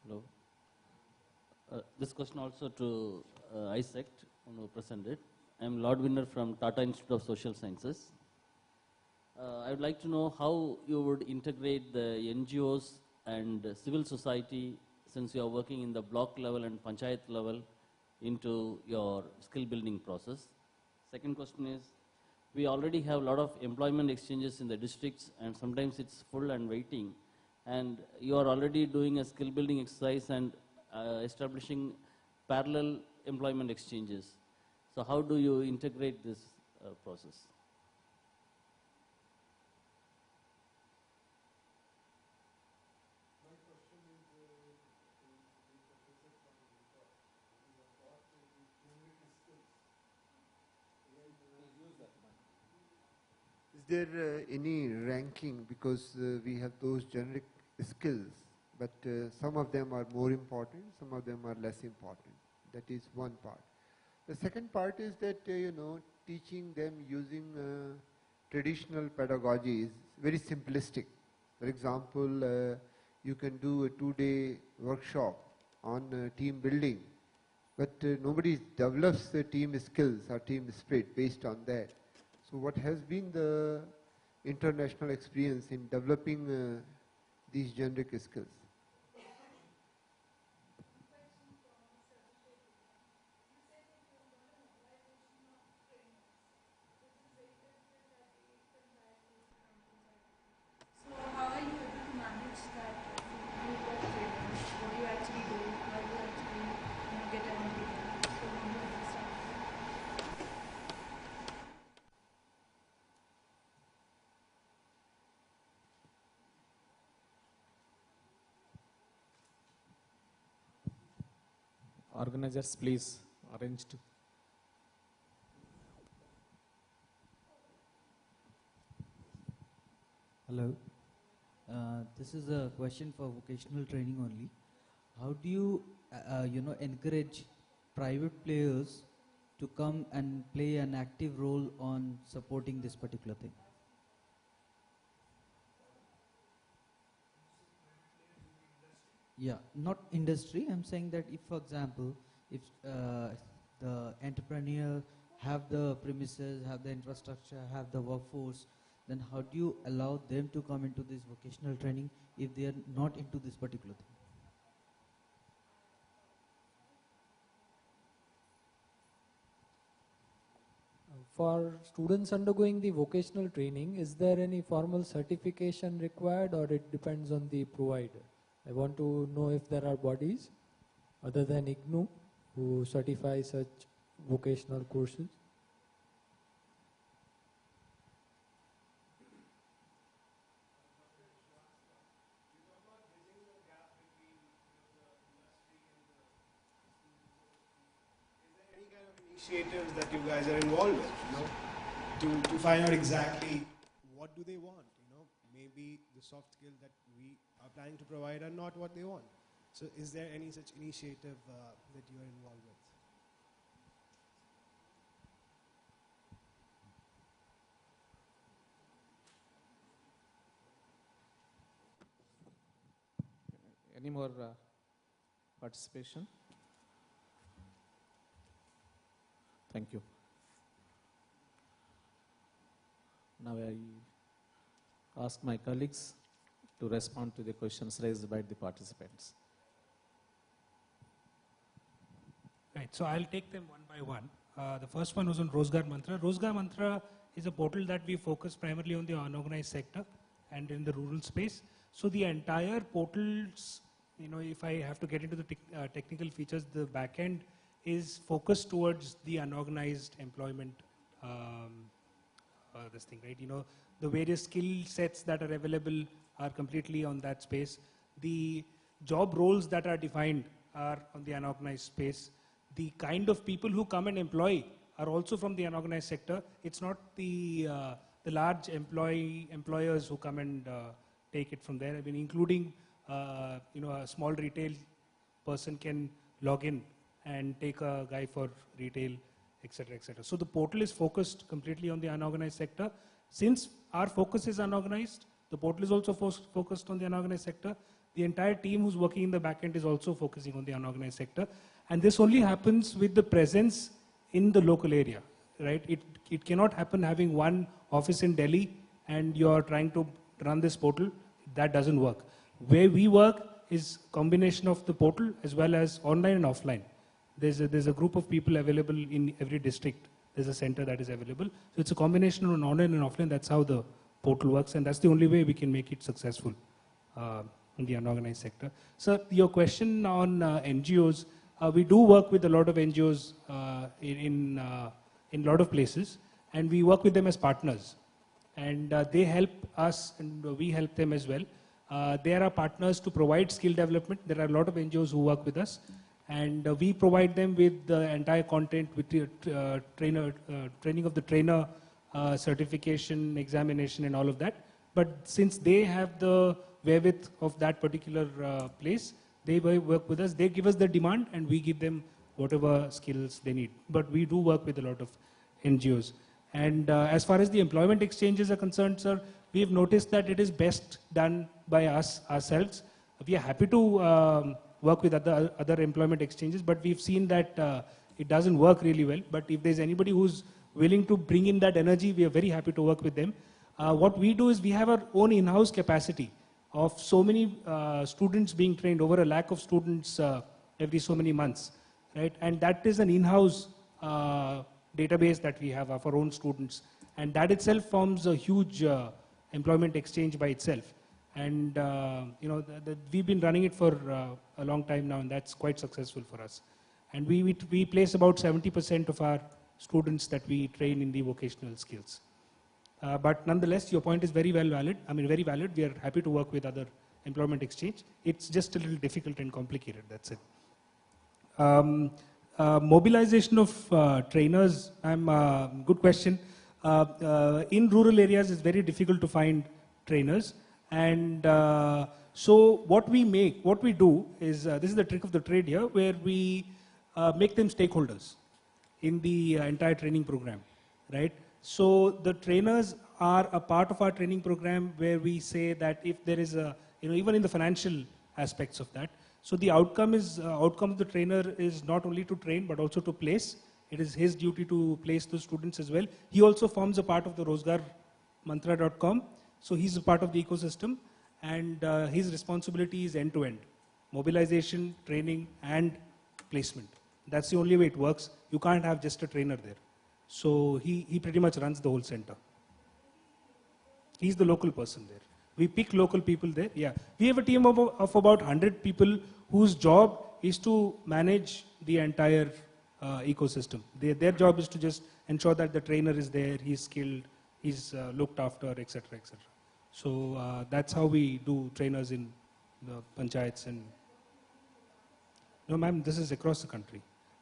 Hello. This question also to ISECT, who presented. I am Lord Winner from Tata Institute of Social Sciences. I would like to know how you would integrate the NGOs and civil society, since you are working in the block level and panchayat level, into your skill building process. Second question is, we already have a lot of employment exchanges in the districts, and sometimes it's full and waiting. And you are already doing a skill building exercise and establishing parallel employment exchanges. So how do you integrate this process? Is there any ranking, because we have those generic skills, but some of them are more important, some of them are less important. That is one part. The second part is that, teaching them using traditional pedagogy is very simplistic. For example, you can do a 2-day workshop on team building but nobody develops the team skills or team spirit based on that. So what has been the international experience in developing these generic skills? So how are you able to manage that group of trainers? What do you actually do? How do you actually get an agreement? So how do you understand? Organizers, please arrange to. Hello. This is a question for vocational training only. How do you, encourage private players to come and play an active role on supporting this particular thing? Yeah, not industry. I'm saying that if, for example, if the entrepreneur have the premises, have the infrastructure, have the workforce, then how do you allow them to come into this vocational training if they are not into this particular thing? For students undergoing the vocational training, is there any formal certification required, or it depends on the provider? I want to know if there are bodies other than IGNOU who certify such vocational courses. Initiatives that you guys are involved with, to find out exactly what do they want, maybe the soft skill that we are planning to provide are not what they want. So is there any such initiative that you are involved with? Any more participation? Thank you. Now I ask my colleagues to respond to the questions raised by the participants. Right, so I'll take them one by one. The first one was on Rozgar Mantra. Rozgar Mantra is a portal that we focus primarily on the unorganized sector and in the rural space. So the entire portals, if I have to get into the technical features, the backend is focused towards the unorganized employment, this thing, right? The various skill sets that are available are completely on that space. The job roles that are defined are on the unorganized space. The kind of people who come and employ are also from the unorganized sector. It's not the large employers who come and take it from there. I mean, including a small retail person can log in and take a guy for retail, etc., etc. So the portal is focused completely on the unorganized sector. Since our focus is unorganized, the portal is also focused on the unorganized sector. The entire team who's working in the backend is also focusing on the unorganized sector. And this only happens with the presence in the local area, right? It cannot happen having one office in Delhi and you're trying to run this portal. That doesn't work. Where we work is combination of the portal as well as online and offline. There's a group of people available in every district. There's a center that is available. So it's a combination of online and offline. That's how the portal works, and that's the only way we can make it successful in the unorganized sector. So your question on NGOs, we do work with a lot of NGOs in a lot of places, and we work with them as partners. And they help us, and we help them as well. They are our partners to provide skill development. There are a lot of NGOs who work with us. And we provide them with the entire content, with the training of the trainer, certification, examination, and all of that. But since they have the wherewith of that particular place, they work with us. They give us the demand, and we give them whatever skills they need. But we do work with a lot of NGOs. And as far as the employment exchanges are concerned, sir, we have noticed that it is best done by us ourselves. We are happy to work with other employment exchanges, but we've seen that it doesn't work really well. But if there's anybody who's willing to bring in that energy, we are very happy to work with them. What we do is we have our own in-house capacity of so many students being trained, over 1 lakh of students every so many months, right? And that is an in-house database that we have of our own students. And that itself forms a huge employment exchange by itself. And we've been running it for a long time now, and that's quite successful for us. And we place about 70% of our students that we train in the vocational skills. But nonetheless, your point is very valid. Very valid. We are happy to work with other employment exchange. It's just a little difficult and complicated, that's it. Mobilization of trainers, good question. In rural areas, it's very difficult to find trainers. And so what we do is, this is the trick of the trade here, where we make them stakeholders in the entire training program, right? So the trainers are a part of our training program, where we say that if there is even in the financial aspects of that, so the outcome of the trainer is not only to train, but also to place. It is his duty to place the students as well. He also forms a part of the rozgarmantra.com. So he's a part of the ecosystem, and his responsibility is end-to-end. Mobilization, training, and placement. That's the only way it works. You can't have just a trainer there. So he pretty much runs the whole center. He's the local person there. We pick local people there. Yeah, we have a team of about 100 people whose job is to manage the entire ecosystem. Their job is to just ensure that the trainer is there, he's skilled, he's looked after, etc., etc. So that's how we do trainers in the panchayats. And no, ma'am, this is across the country.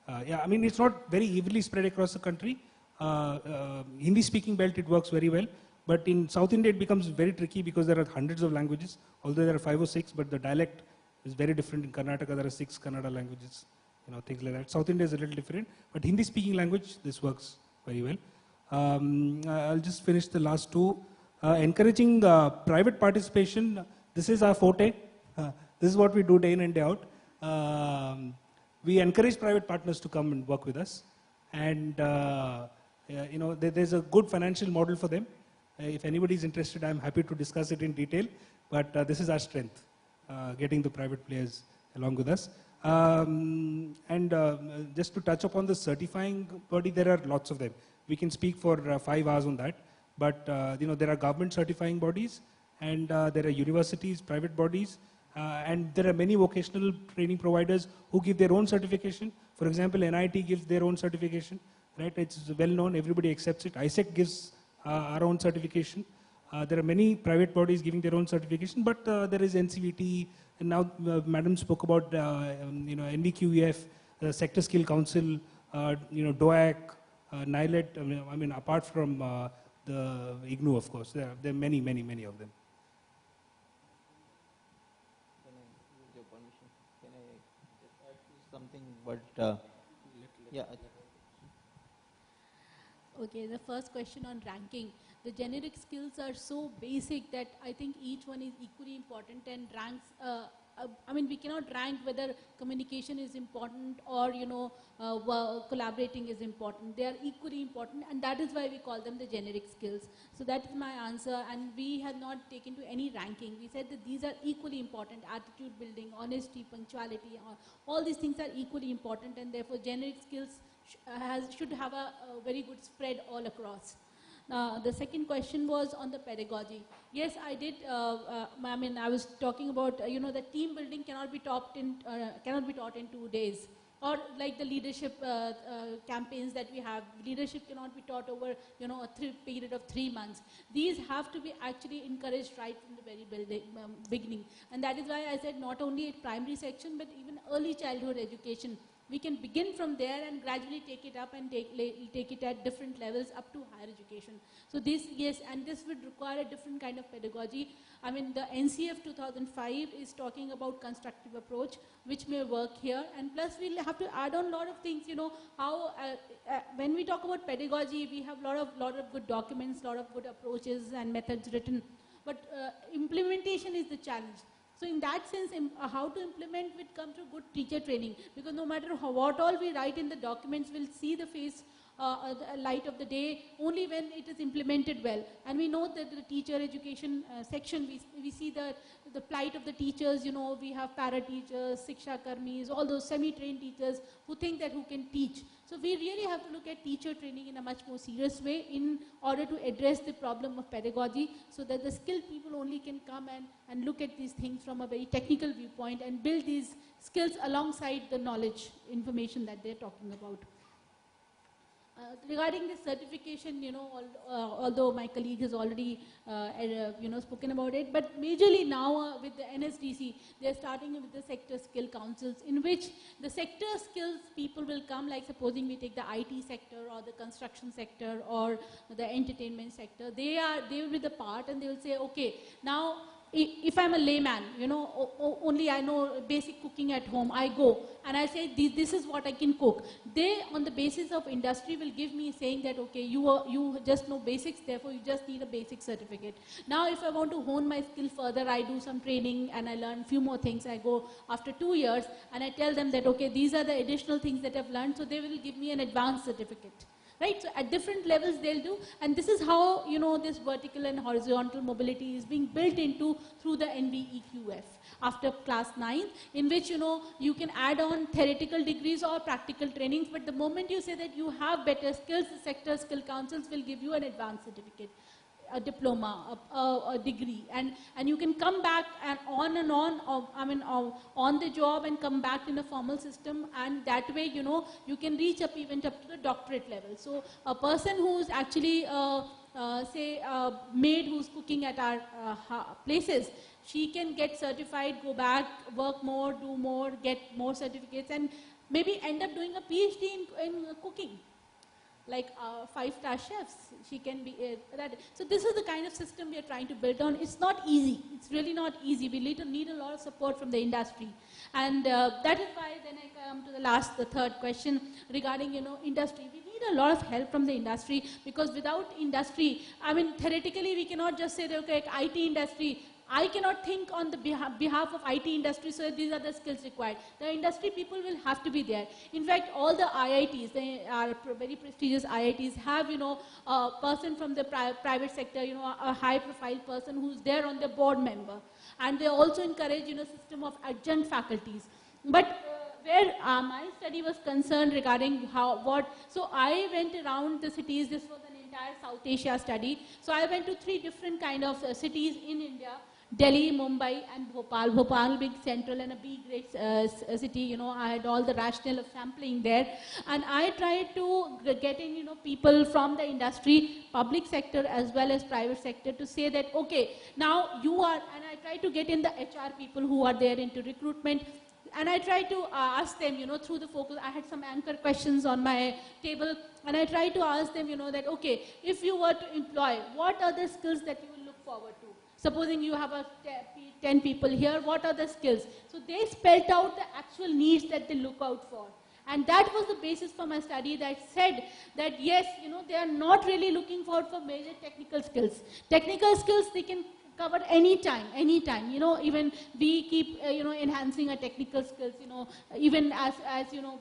It's not very evenly spread across the country. Hindi-speaking belt, it works very well. But in South India, it becomes very tricky because there are hundreds of languages, although there are 5 or 6, but the dialect is very different. In Karnataka, there are 6 Kannada languages, things like that. South India is a little different, but Hindi-speaking language, this works very well. I'll just finish the last 2. Encouraging private participation, this is our forte. This is what we do day in and day out. We encourage private partners to come and work with us. And there's a good financial model for them. If anybody is interested, I'm happy to discuss it in detail. But this is our strength, getting the private players along with us. Just to touch upon the certifying body, there are lots of them. We can speak for 5 hours on that. But there are government certifying bodies, and there are universities, private bodies, and there are many vocational training providers who give their own certification. For example, NIT gives their own certification, right? It's well known, everybody accepts it. ISEC gives our own certification. There are many private bodies giving their own certification, but there is NCVT, and now Madam spoke about NDQEF, Sector Skill Council, DOAC, NILET. Apart from the IGNU, of course, there are many, many, many of them. Can I, with your permission, can I just add something? But yeah. Okay, the first question on ranking. The generic skills are so basic that I think each one is equally important, and ranks, we cannot rank whether communication is important or, collaborating is important. They are equally important, and that is why we call them the generic skills. So that is my answer, and we have not taken to any ranking. We said that these are equally important: attitude building, honesty, punctuality, all these things are equally important, and therefore generic skills should have a very good spread all across. The second question was on the pedagogy. Yes, I did. I was talking about that team building cannot be taught in 2 days, or like the leadership campaigns that we have. Leadership cannot be taught over a period of 3 months. These have to be actually encouraged right from the very beginning, and that is why I said not only at primary section but even early childhood education. We can begin from there and gradually take it up and take it at different levels up to higher education. So this, yes, and this would require a different kind of pedagogy. The NCF 2005 is talking about constructive approach, which may work here. And plus we'll have to add on a lot of things, how, when we talk about pedagogy, we have a lot of good documents, a lot of good approaches and methods written. But implementation is the challenge. So in that sense, how to implement will come to good teacher training, because no matter what all we write in the documents, we'll see the face the light of the day only when it is implemented well. And we know that the teacher education section, we see the plight of the teachers. You know, we have para teachers, Siksha Karmis, all those semi-trained teachers who think that who can teach. So we really have to look at teacher training in a much more serious way in order to address the problem of pedagogy, so that the skilled people only can come and look at these things from a very technical viewpoint and build these skills alongside the knowledge, information that they're talking about. Regarding this certification, you know, although my colleague has already, you know, spoken about it, but majorly now with the NSDC, they're starting with the sector skill councils, in which the sector skills people will come, like supposing we take the IT sector or the construction sector or the entertainment sector, they will be the part, and they will say, okay, now if I'm a layman, you know, only I know basic cooking at home, I go and I say, this is what I can cook. They, on the basis of industry, will give me saying that, okay, you just know basics, therefore you just need a basic certificate. Now, if I want to hone my skill further, I do some training and I learn a few more things. I go after 2 years and I tell them that, okay, these are the additional things that I've learned, so they will give me an advanced certificate. Right, so at different levels they'll do, and this is how, you know, this vertical and horizontal mobility is being built into through the NVEQF after class 9, in which, you know, you can add on theoretical degrees or practical trainings, but the moment you say that you have better skills, the sector skill councils will give you an advanced certificate, a diploma, a degree, and you can come back and on, on the job and come back in a formal system, and that way, you know, you can reach up even up to the doctorate level. So a person who's actually, say, maid who's cooking at our places, she can get certified, go back, work more, do more, get more certificates, and maybe end up doing a PhD in cooking. Like 5-star chefs, she can be that. So this is the kind of system we are trying to build on. It's not easy. It's really not easy. We need a lot of support from the industry, and that is why then I come to the third question regarding, you know, industry. We need a lot of help from the industry, because without industry, I mean, theoretically we cannot just say that, okay, IT industry, I cannot think on the behalf of IT industry, so these are the skills required. The industry people will have to be there. In fact, all the IITs, they are very prestigious IITs, have, you know, a person from the private sector, you know, a high profile person who's there on the board member. And they also encourage, you know, system of adjunct faculties. But where my study was concerned regarding so I went around the cities. This was an entire South Asia study. So I went to 3 different kind of cities in India: Delhi, Mumbai, and Bhopal. Bhopal being central and a big great city, you know, I had all the rationale of sampling there. And I tried to get in, you know, people from the industry, public sector as well as private sector, to say that, okay, now you are, and I tried to get in the HR people who are there into recruitment. And I tried to ask them, you know, through the focus, I had some anchor questions on my table, and I tried to ask them, you know, that, okay, if you were to employ, what are the skills that you will look forward to? Supposing you have 10 people here, what are the skills? So they spelled out the actual needs that they look out for. And that was the basis for my study, that said that, yes, you know, they are not really looking forward for major technical skills. Technical skills, they can cover anytime. You know, even we keep, you know, enhancing our technical skills, you know, even as you know,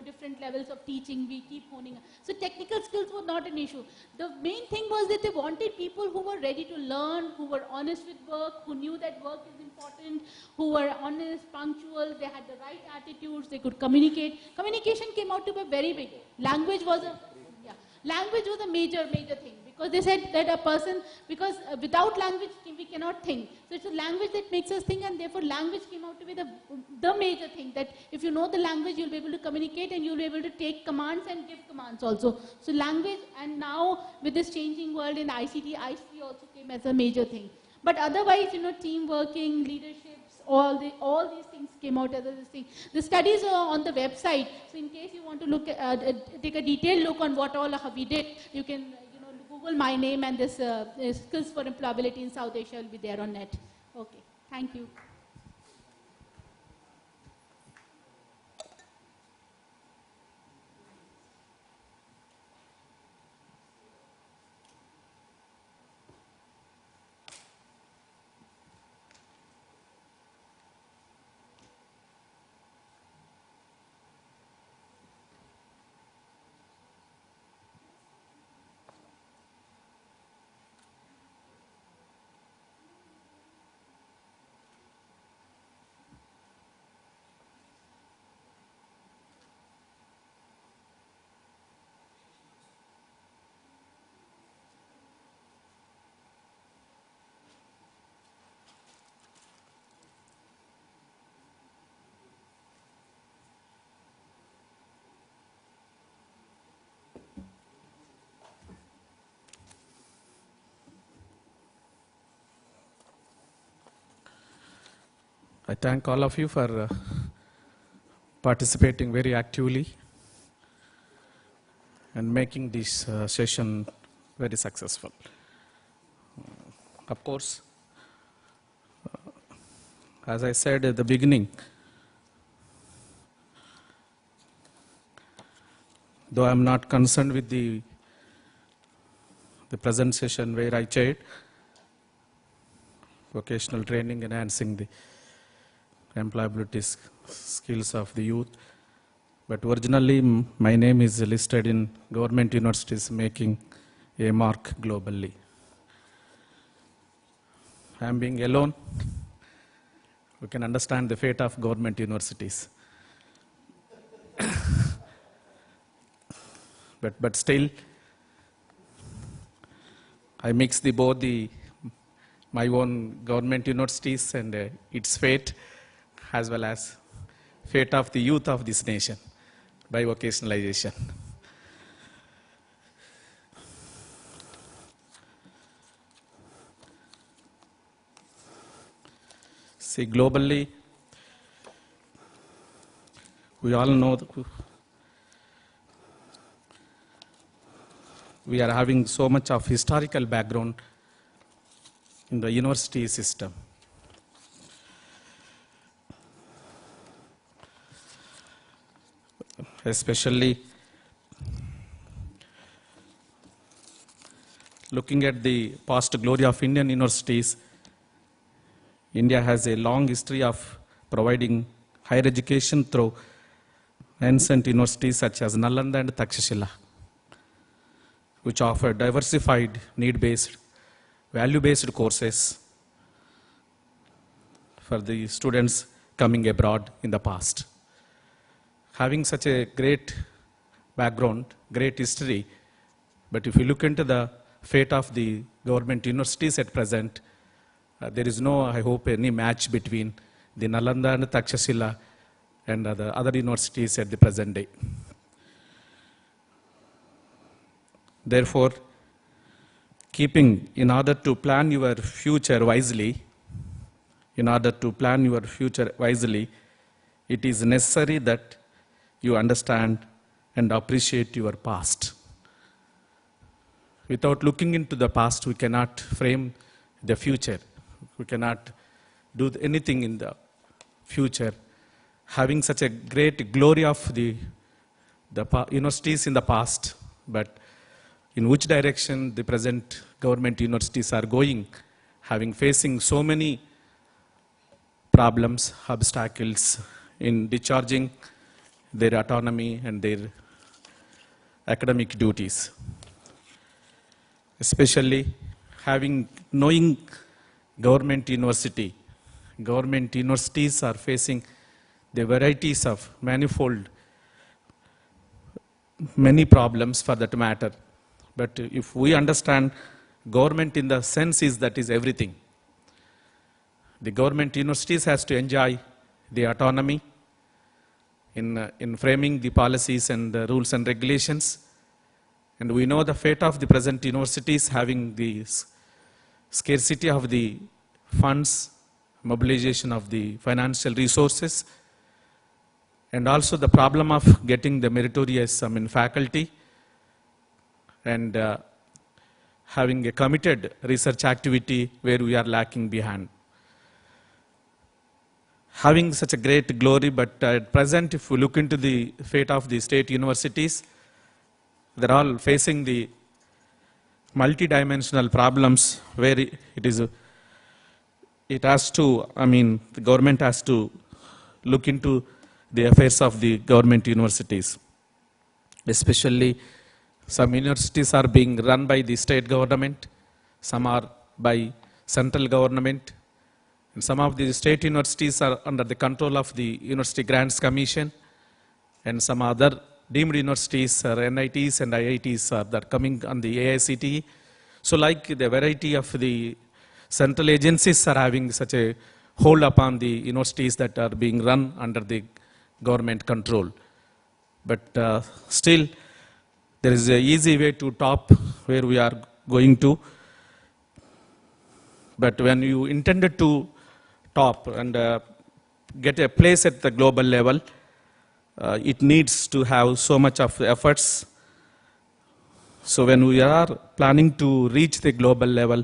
different levels of teaching, we keep honing. So technical skills were not an issue. The main thing was that they wanted people who were ready to learn, who were honest with work, who knew that work is important, who were honest, punctual, they had the right attitudes, they could communicate. Communication came out to be very big. Language was a major thing. Because they said that a person, because without language we cannot think. So it's a language that makes us think, and therefore language came out to be the major thing, that if you know the language, you'll be able to communicate and you'll be able to take commands and give commands also. So language, and now with this changing world in ICT also came as a major thing. But otherwise, you know, team working, leaderships, all these things came out as this thing. The studies are on the website. So in case you want to look at, take a detailed look on what all we did, you can Google my name, and this skills for employability in South Asia will be there on net. Okay, thank you. I thank all of you for participating very actively and making this session very successful. Of course, as I said at the beginning, though I am not concerned with the present session where I chaired, vocational training, enhancing the employability skills of the youth. But originally, my name is listed in government universities making a mark globally. I am being alone. We can understand the fate of government universities. but still, I mix both my own government universities and its fate, as well as fate of the youth of this nation by vocationalization. See, globally, we all know we are having so much of historical background in the university system. Especially looking at the past glory of Indian universities, India has a long history of providing higher education through ancient universities such as Nalanda and Takshashila, which offer diversified, need-based, value-based courses for the students coming abroad in the past. Having such a great background, great history, but if you look into the fate of the government universities at present, there is no, I hope, any match between the Nalanda and Takshashila and the other universities at the present day. Therefore, in order to plan your future wisely, it is necessary that you understand and appreciate your past. Without looking into the past, we cannot frame the future. We cannot do anything in the future. Having such a great glory of the universities in the past, but in which direction the present government universities are going, facing so many problems, obstacles in discharging their autonomy and their academic duties. Especially knowing government universities are facing the varieties of many problems for that matter. But if we understand government in the sense that is everything, the government universities has to enjoy the autonomy in framing the policies and the rules and regulations. And we know the fate of the present universities having the scarcity of the funds, mobilization of the financial resources, and also the problem of getting the meritorious faculty and having a committed research activity where we are lacking behind. Having such a great glory, but at present, if we look into the fate of the state universities, they're all facing the multidimensional problems where the government has to look into the affairs of the government universities. Especially, some universities are being run by the state government, some are by central government, and some of the state universities are under the control of the University Grants Commission, and some other deemed universities or NITs and IITs are coming on the AICTE. So like the variety of the central agencies are having such a hold upon the universities that are being run under the government control. But still, there is an easy way to top where we are going to. But when you intended to top and get a place at the global level, it needs to have so much of efforts. So when we are planning to reach the global level,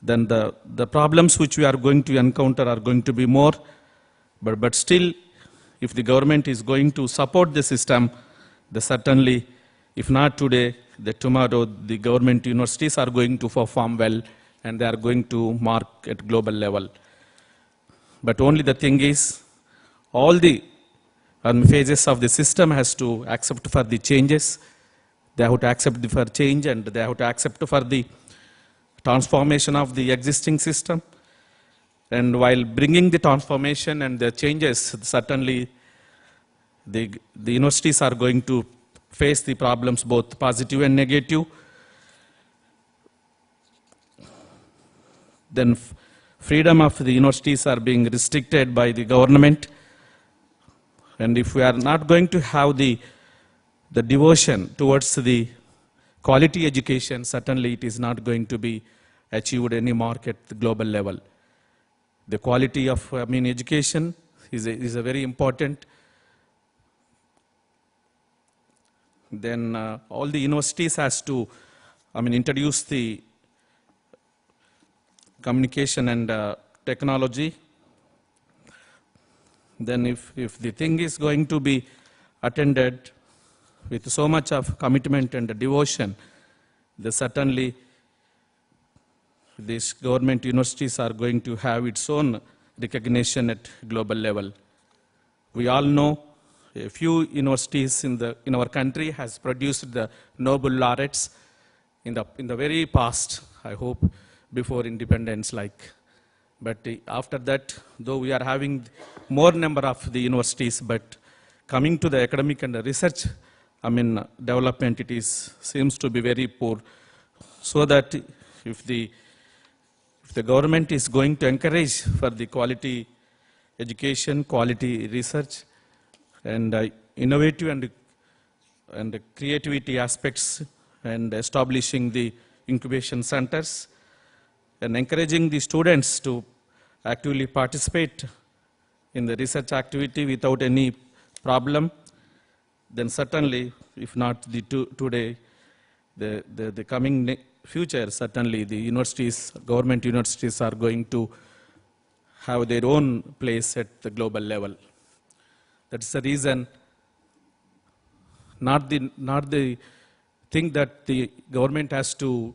then the problems which we are going to encounter are going to be more. But still, if the government is going to support the system, then certainly, if not today, then tomorrow, the government universities are going to perform well and they are going to mark at global level. But only the thing is, all the phases of the system has to accept for the changes. They have to accept for change and they have to accept for the transformation of the existing system. And while bringing the transformation and the changes, certainly the universities are going to face the problems, both positive and negative. Then freedom of the universities are being restricted by the government. And if we are not going to have the devotion towards the quality education, certainly it is not going to be achieved any mark at the global level. The quality of education is a very important. Then all the universities has to introduce the communication and technology. Then if the thing is going to be attended with so much of commitment and devotion, then certainly these government universities are going to have its own recognition at global level. We all know a few universities in our country has produced the Nobel laureates in the very past, I hope, before independence. But after that, though we are having more number of the universities, but coming to the academic and the research, development, seems to be very poor. So that if the government is going to encourage for the quality education, quality research, and innovative and creativity aspects, and establishing the incubation centers, and encouraging the students to actively participate in the research activity without any problem, then certainly, if not today, the coming future, certainly the universities, government universities are going to have their own place at the global level. That's the reason, not the thing that the government has to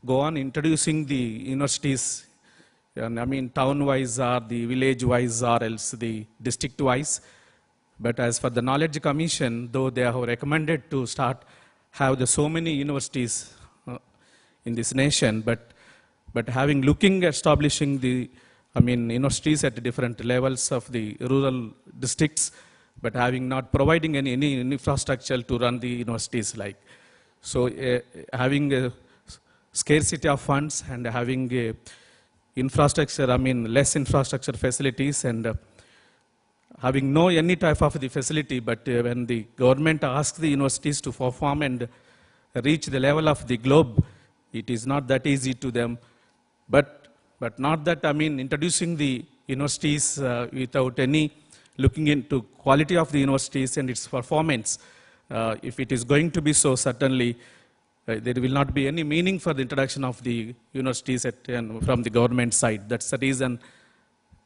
go on introducing the universities, town-wise or the village-wise or else the district-wise. But as for the Knowledge Commission, though they have recommended to have so many universities in this nation, but looking at establishing the universities at different levels of the rural districts, but not providing any infrastructure to run the universities So having a scarcity of funds and having a infrastructure, less infrastructure facilities, and having no any type of the facility, but when the government asks the universities to perform and reach the level of the globe, it is not that easy to them. But not that, introducing the universities without any looking into quality of the universities and its performance. If it is going to be so, certainly there will not be any meaning for the introduction of the universities from the government side. That's the reason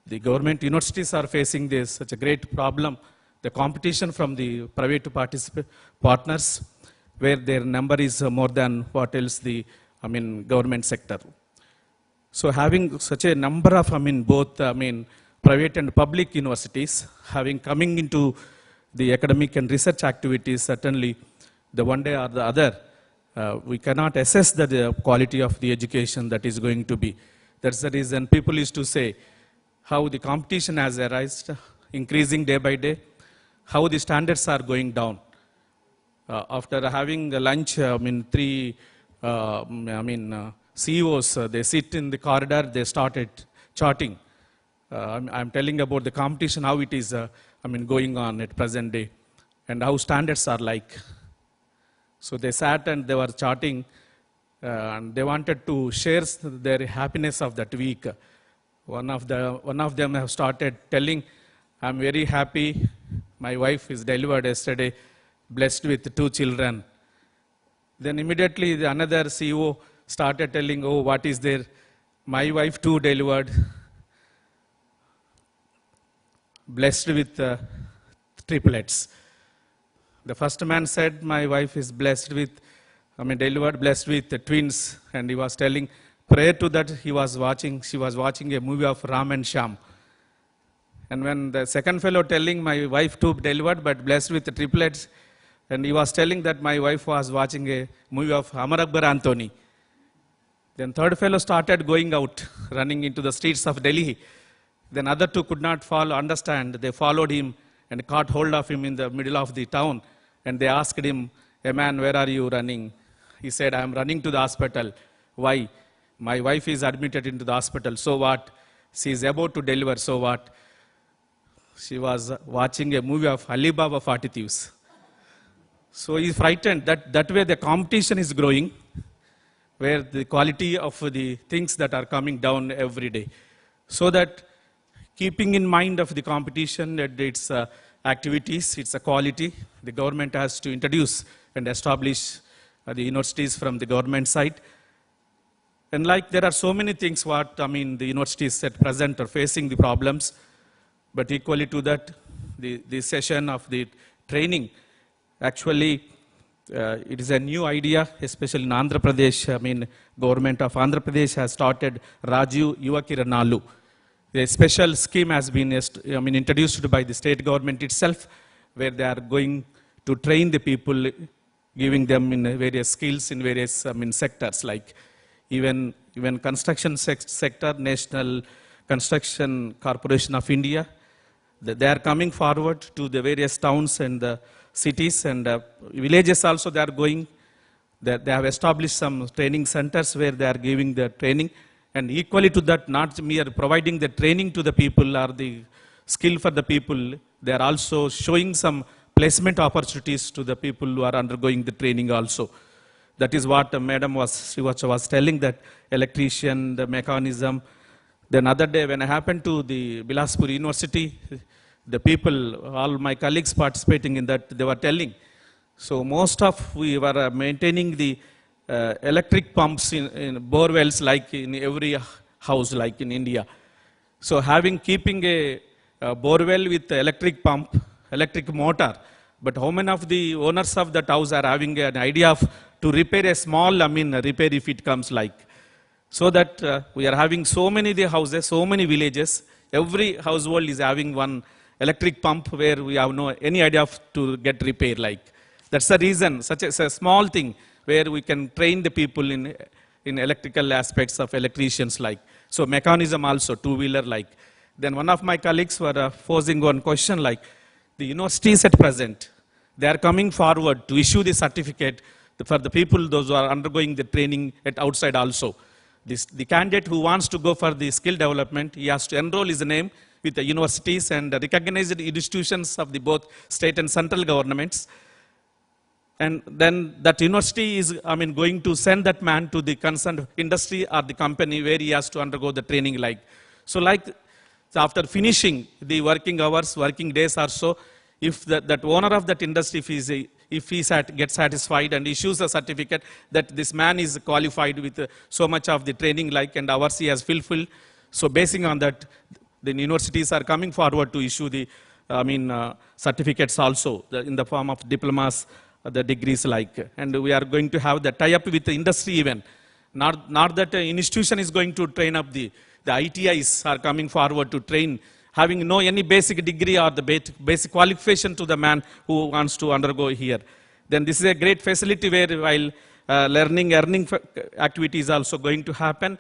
the government universities are facing such a great problem, the competition from the private partners, where their number is more than what else the government sector. So having such a number of both private and public universities coming into the academic and research activities, certainly the one day or the other, we cannot assess the quality of the education that is going to be. That's the reason people used to say how the competition has arisen, increasing day by day, how the standards are going down. After having the lunch, three CEOs, they sit in the corridor, they started charting. I'm telling about the competition, how it is going on at present day, and how standards are like. So they sat and they were charting, and they wanted to share their happiness of that week. One of them have started telling, I'm very happy. My wife is delivered yesterday, blessed with 2 children. Then immediately the another CEO started telling, oh, what is there? My wife too delivered, blessed with triplets. The first man said, my wife is blessed with, delivered, blessed with the twins. And he was telling, prior to that, she was watching a movie of Ram and Shyam. And when the second fellow telling, my wife too delivered, but blessed with the triplets, and he was telling that my wife was watching a movie of Amar Akbar Anthony. Then third fellow started going out, running into the streets of Delhi. Then other two could not understand. They followed him and caught hold of him in the middle of the town. And they asked him, hey man, where are you running? He said, I am running to the hospital. Why? My wife is admitted into the hospital. So what? She is about to deliver. So what? She was watching a movie of Alibaba 40 Thieves. So he is frightened that way the competition is growing, where the quality of the things that are coming down every day. So that keeping in mind of the competition, that its activities, its quality, the government has to introduce and establish the universities from the government side. And like there are so many things the universities at present are facing the problems. But equally to that, the session of the training, actually, it is a new idea, especially in Andhra Pradesh. Government of Andhra Pradesh has started Rajiv Yuva Kiranalu. A special scheme has been introduced by the state government itself, where they are going to train the people, giving them in various skills in various sectors, like even construction sector, National Construction Corporation of India. They are coming forward to the various towns and the cities and villages also they are going. They have established some training centers where they are giving the training. And equally to that, not mere providing the training to the people or the skill for the people, they are also showing some placement opportunities to the people who are undergoing the training also. That is what Madam was telling, that electrician, the mechanism. Then other day when I happened to the Bilaspur University, the people, all my colleagues participating in that, they were telling. So most of we were maintaining the electric pumps in bore wells like in every house like in India. So keeping a bore well with electric pump, electric motor, but how many of the owners of that house are having an idea of to repair a small, repair if it comes like. So that we are having so many houses, so many villages, every household is having one electric pump where we have no any idea of to get repair like. That's the reason, such as a small thing where we can train the people in electrical aspects of electricians like. So mechanism also, two-wheeler like. Then one of my colleagues were posing one question like, the universities at present, they are coming forward to issue the certificate for the people, those who are undergoing the training at outside also. The candidate who wants to go for the skill development, he has to enroll his name with the universities and recognized institutions of the both state and central governments. And then that university is, going to send that man to the concerned industry or the company where he has to undergo the training like. So after finishing the working hours, working days or so, if that owner of that industry, if he gets satisfied and issues a certificate that this man is qualified with so much of the training like and hours he has fulfilled. So basing on that, the universities are coming forward to issue the certificates also in the form of diplomas, the degrees like. And we are going to have the tie-up with the industry even. Not that an institution is going to train up the ITIs are coming forward to train, having no any basic degree or the basic qualification to the man who wants to undergo here. Then this is a great facility where while earning activities also going to happen.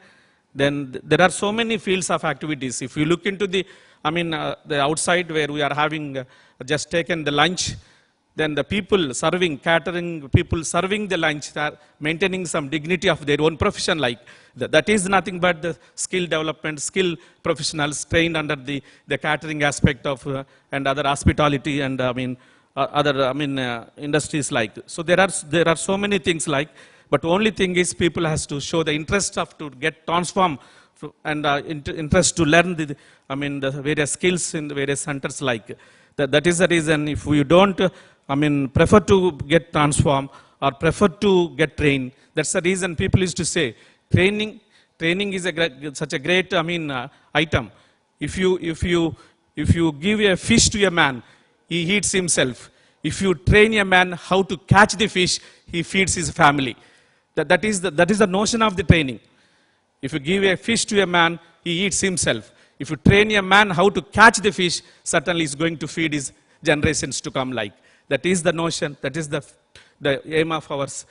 Then there are so many fields of activities. If you look into the outside where we are having just taken the lunch, then the people serving, catering, people serving the lunch are maintaining some dignity of their own profession like. That is nothing but the skill development, skill professionals trained under the catering aspect of and other hospitality and industries like. So there are so many things like, but only thing is people has to show the interest of to get transformed and interest to learn the various skills in the various centers like that. That is the reason if we don't, prefer to get transformed or prefer to get trained. That's the reason people used to say training is such a great, item. If you give a fish to a man, he eats himself. If you train a man how to catch the fish, he feeds his family. That is the notion of the training. If you give a fish to a man, he eats himself. If you train a man how to catch the fish, certainly he's going to feed his generations to come like. That is the notion, that is the aim of ours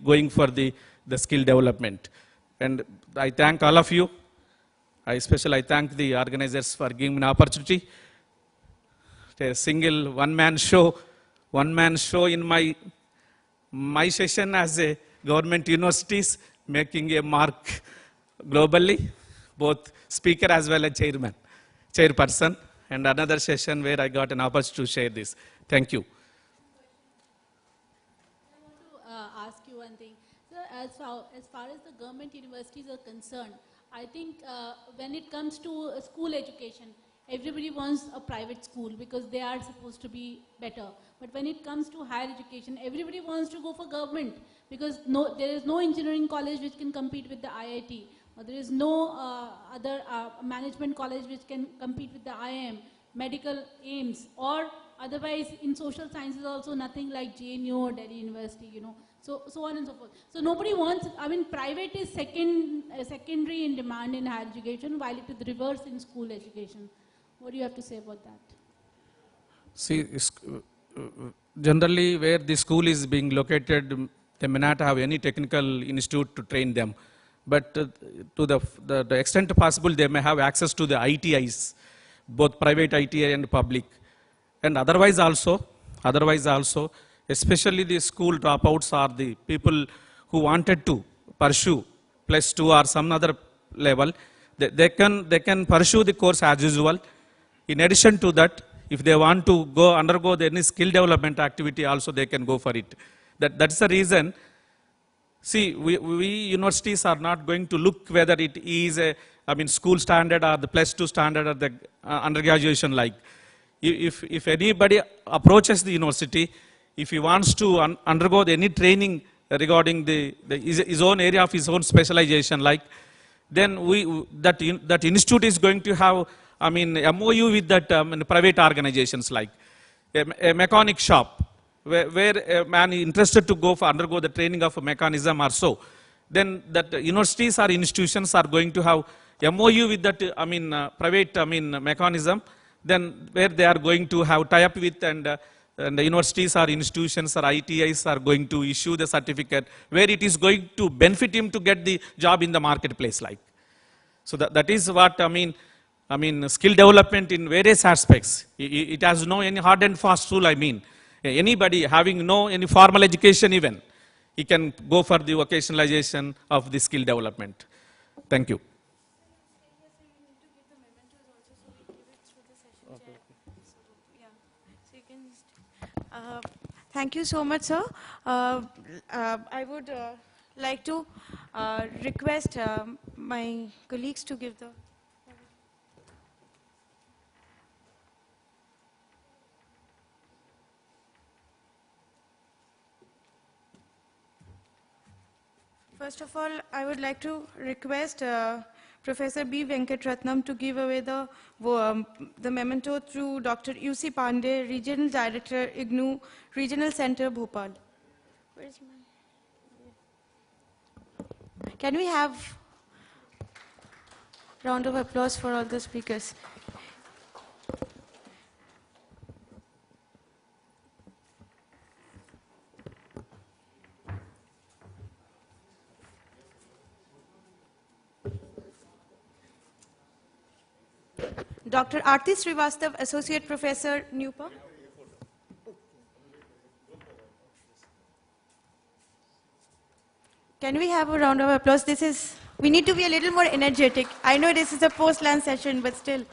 going for the skill development. And I thank all of you. I thank the organizers for giving me an opportunity. A single one-man show in my session as a government universities, making a mark globally, both speaker as well as chairperson, and another session where I got an opportunity to share this. Thank you. I want to ask you one thing. So as far as the government universities are concerned, I think when it comes to school education, everybody wants a private school because they are supposed to be better. But when it comes to higher education, everybody wants to go for government because there is no engineering college which can compete with the IIT. Or there is no other management college which can compete with the IIM, medical aims, or otherwise in social sciences also nothing like JNU or Delhi University, so on and so forth. So nobody wants, private is secondary in demand in higher education while it is reverse in school education. What do you have to say about that? See, generally where the school is being located, they may not have any technical institute to train them. But to the extent possible, they may have access to the ITIs, both private ITI and public. And otherwise also, especially the school dropouts are the people who wanted to pursue +2 or some other level, they can pursue the course as usual. In addition to that, if they want to undergo any skill development activity also, they can go for it. That's the reason. See, we universities are not going to look whether it is a, school standard or the +2 standard or the undergraduation like. If anybody approaches the university, if he wants to undergo any training regarding his own area of his own specialization like, then that institute is going to have, MOU with that private organizations like a mechanic shop, where a man is interested to undergo the training of a mechanism or so, then that universities or institutions are going to have MOU with that, private, mechanism, then where they are going to have tie-up with and the universities or institutions or ITIs are going to issue the certificate where it is going to benefit him to get the job in the marketplace like. So that is what skill development in various aspects. It has no any hard and fast rule. Anybody having any formal education even, he can go for the vocationalization of the skill development. Thank you. Thank you so much, sir. I would like to request my colleagues to give the... First of all, I would like to request Professor B. Venkatratnam to give away the memento through Dr. U.C. Pandey, Regional Director, IGNOU, Regional Center, Bhopal. Where's my... Can we have a round of applause for all the speakers? Dr. Aarti Srivastav, Associate Professor, NUPA. Can we have a round of applause? We need to be a little more energetic. I know this is a post-lunch session, but still.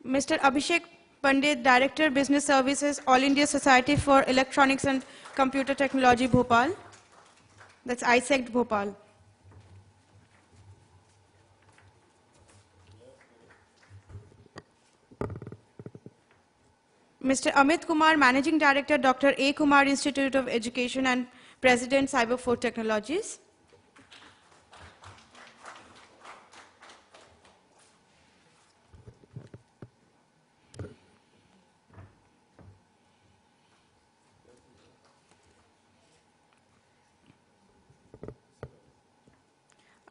Mr. Abhishek Pandit, Director, Business Services, All India Society for Electronics and Computer Technology, Bhopal. That's ISECT, Bhopal. Mr. Amit Kumar, Managing Director, Dr. A. Kumar Institute of Education and President, Cyber4 Technologies.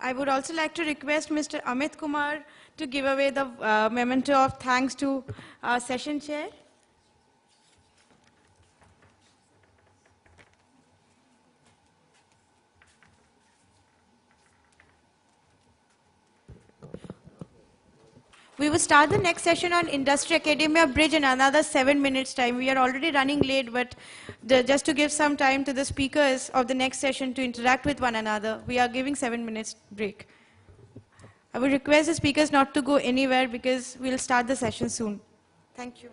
I would also like to request Mr. Amit Kumar to give away the memento of thanks to our session chair. We will start the next session on Industry Academia Bridge in another 7 minutes time. We are already running late, but just to give some time to the speakers of the next session to interact with one another, we are giving 7 minutes break. I would request the speakers not to go anywhere because we'll start the session soon. Thank you.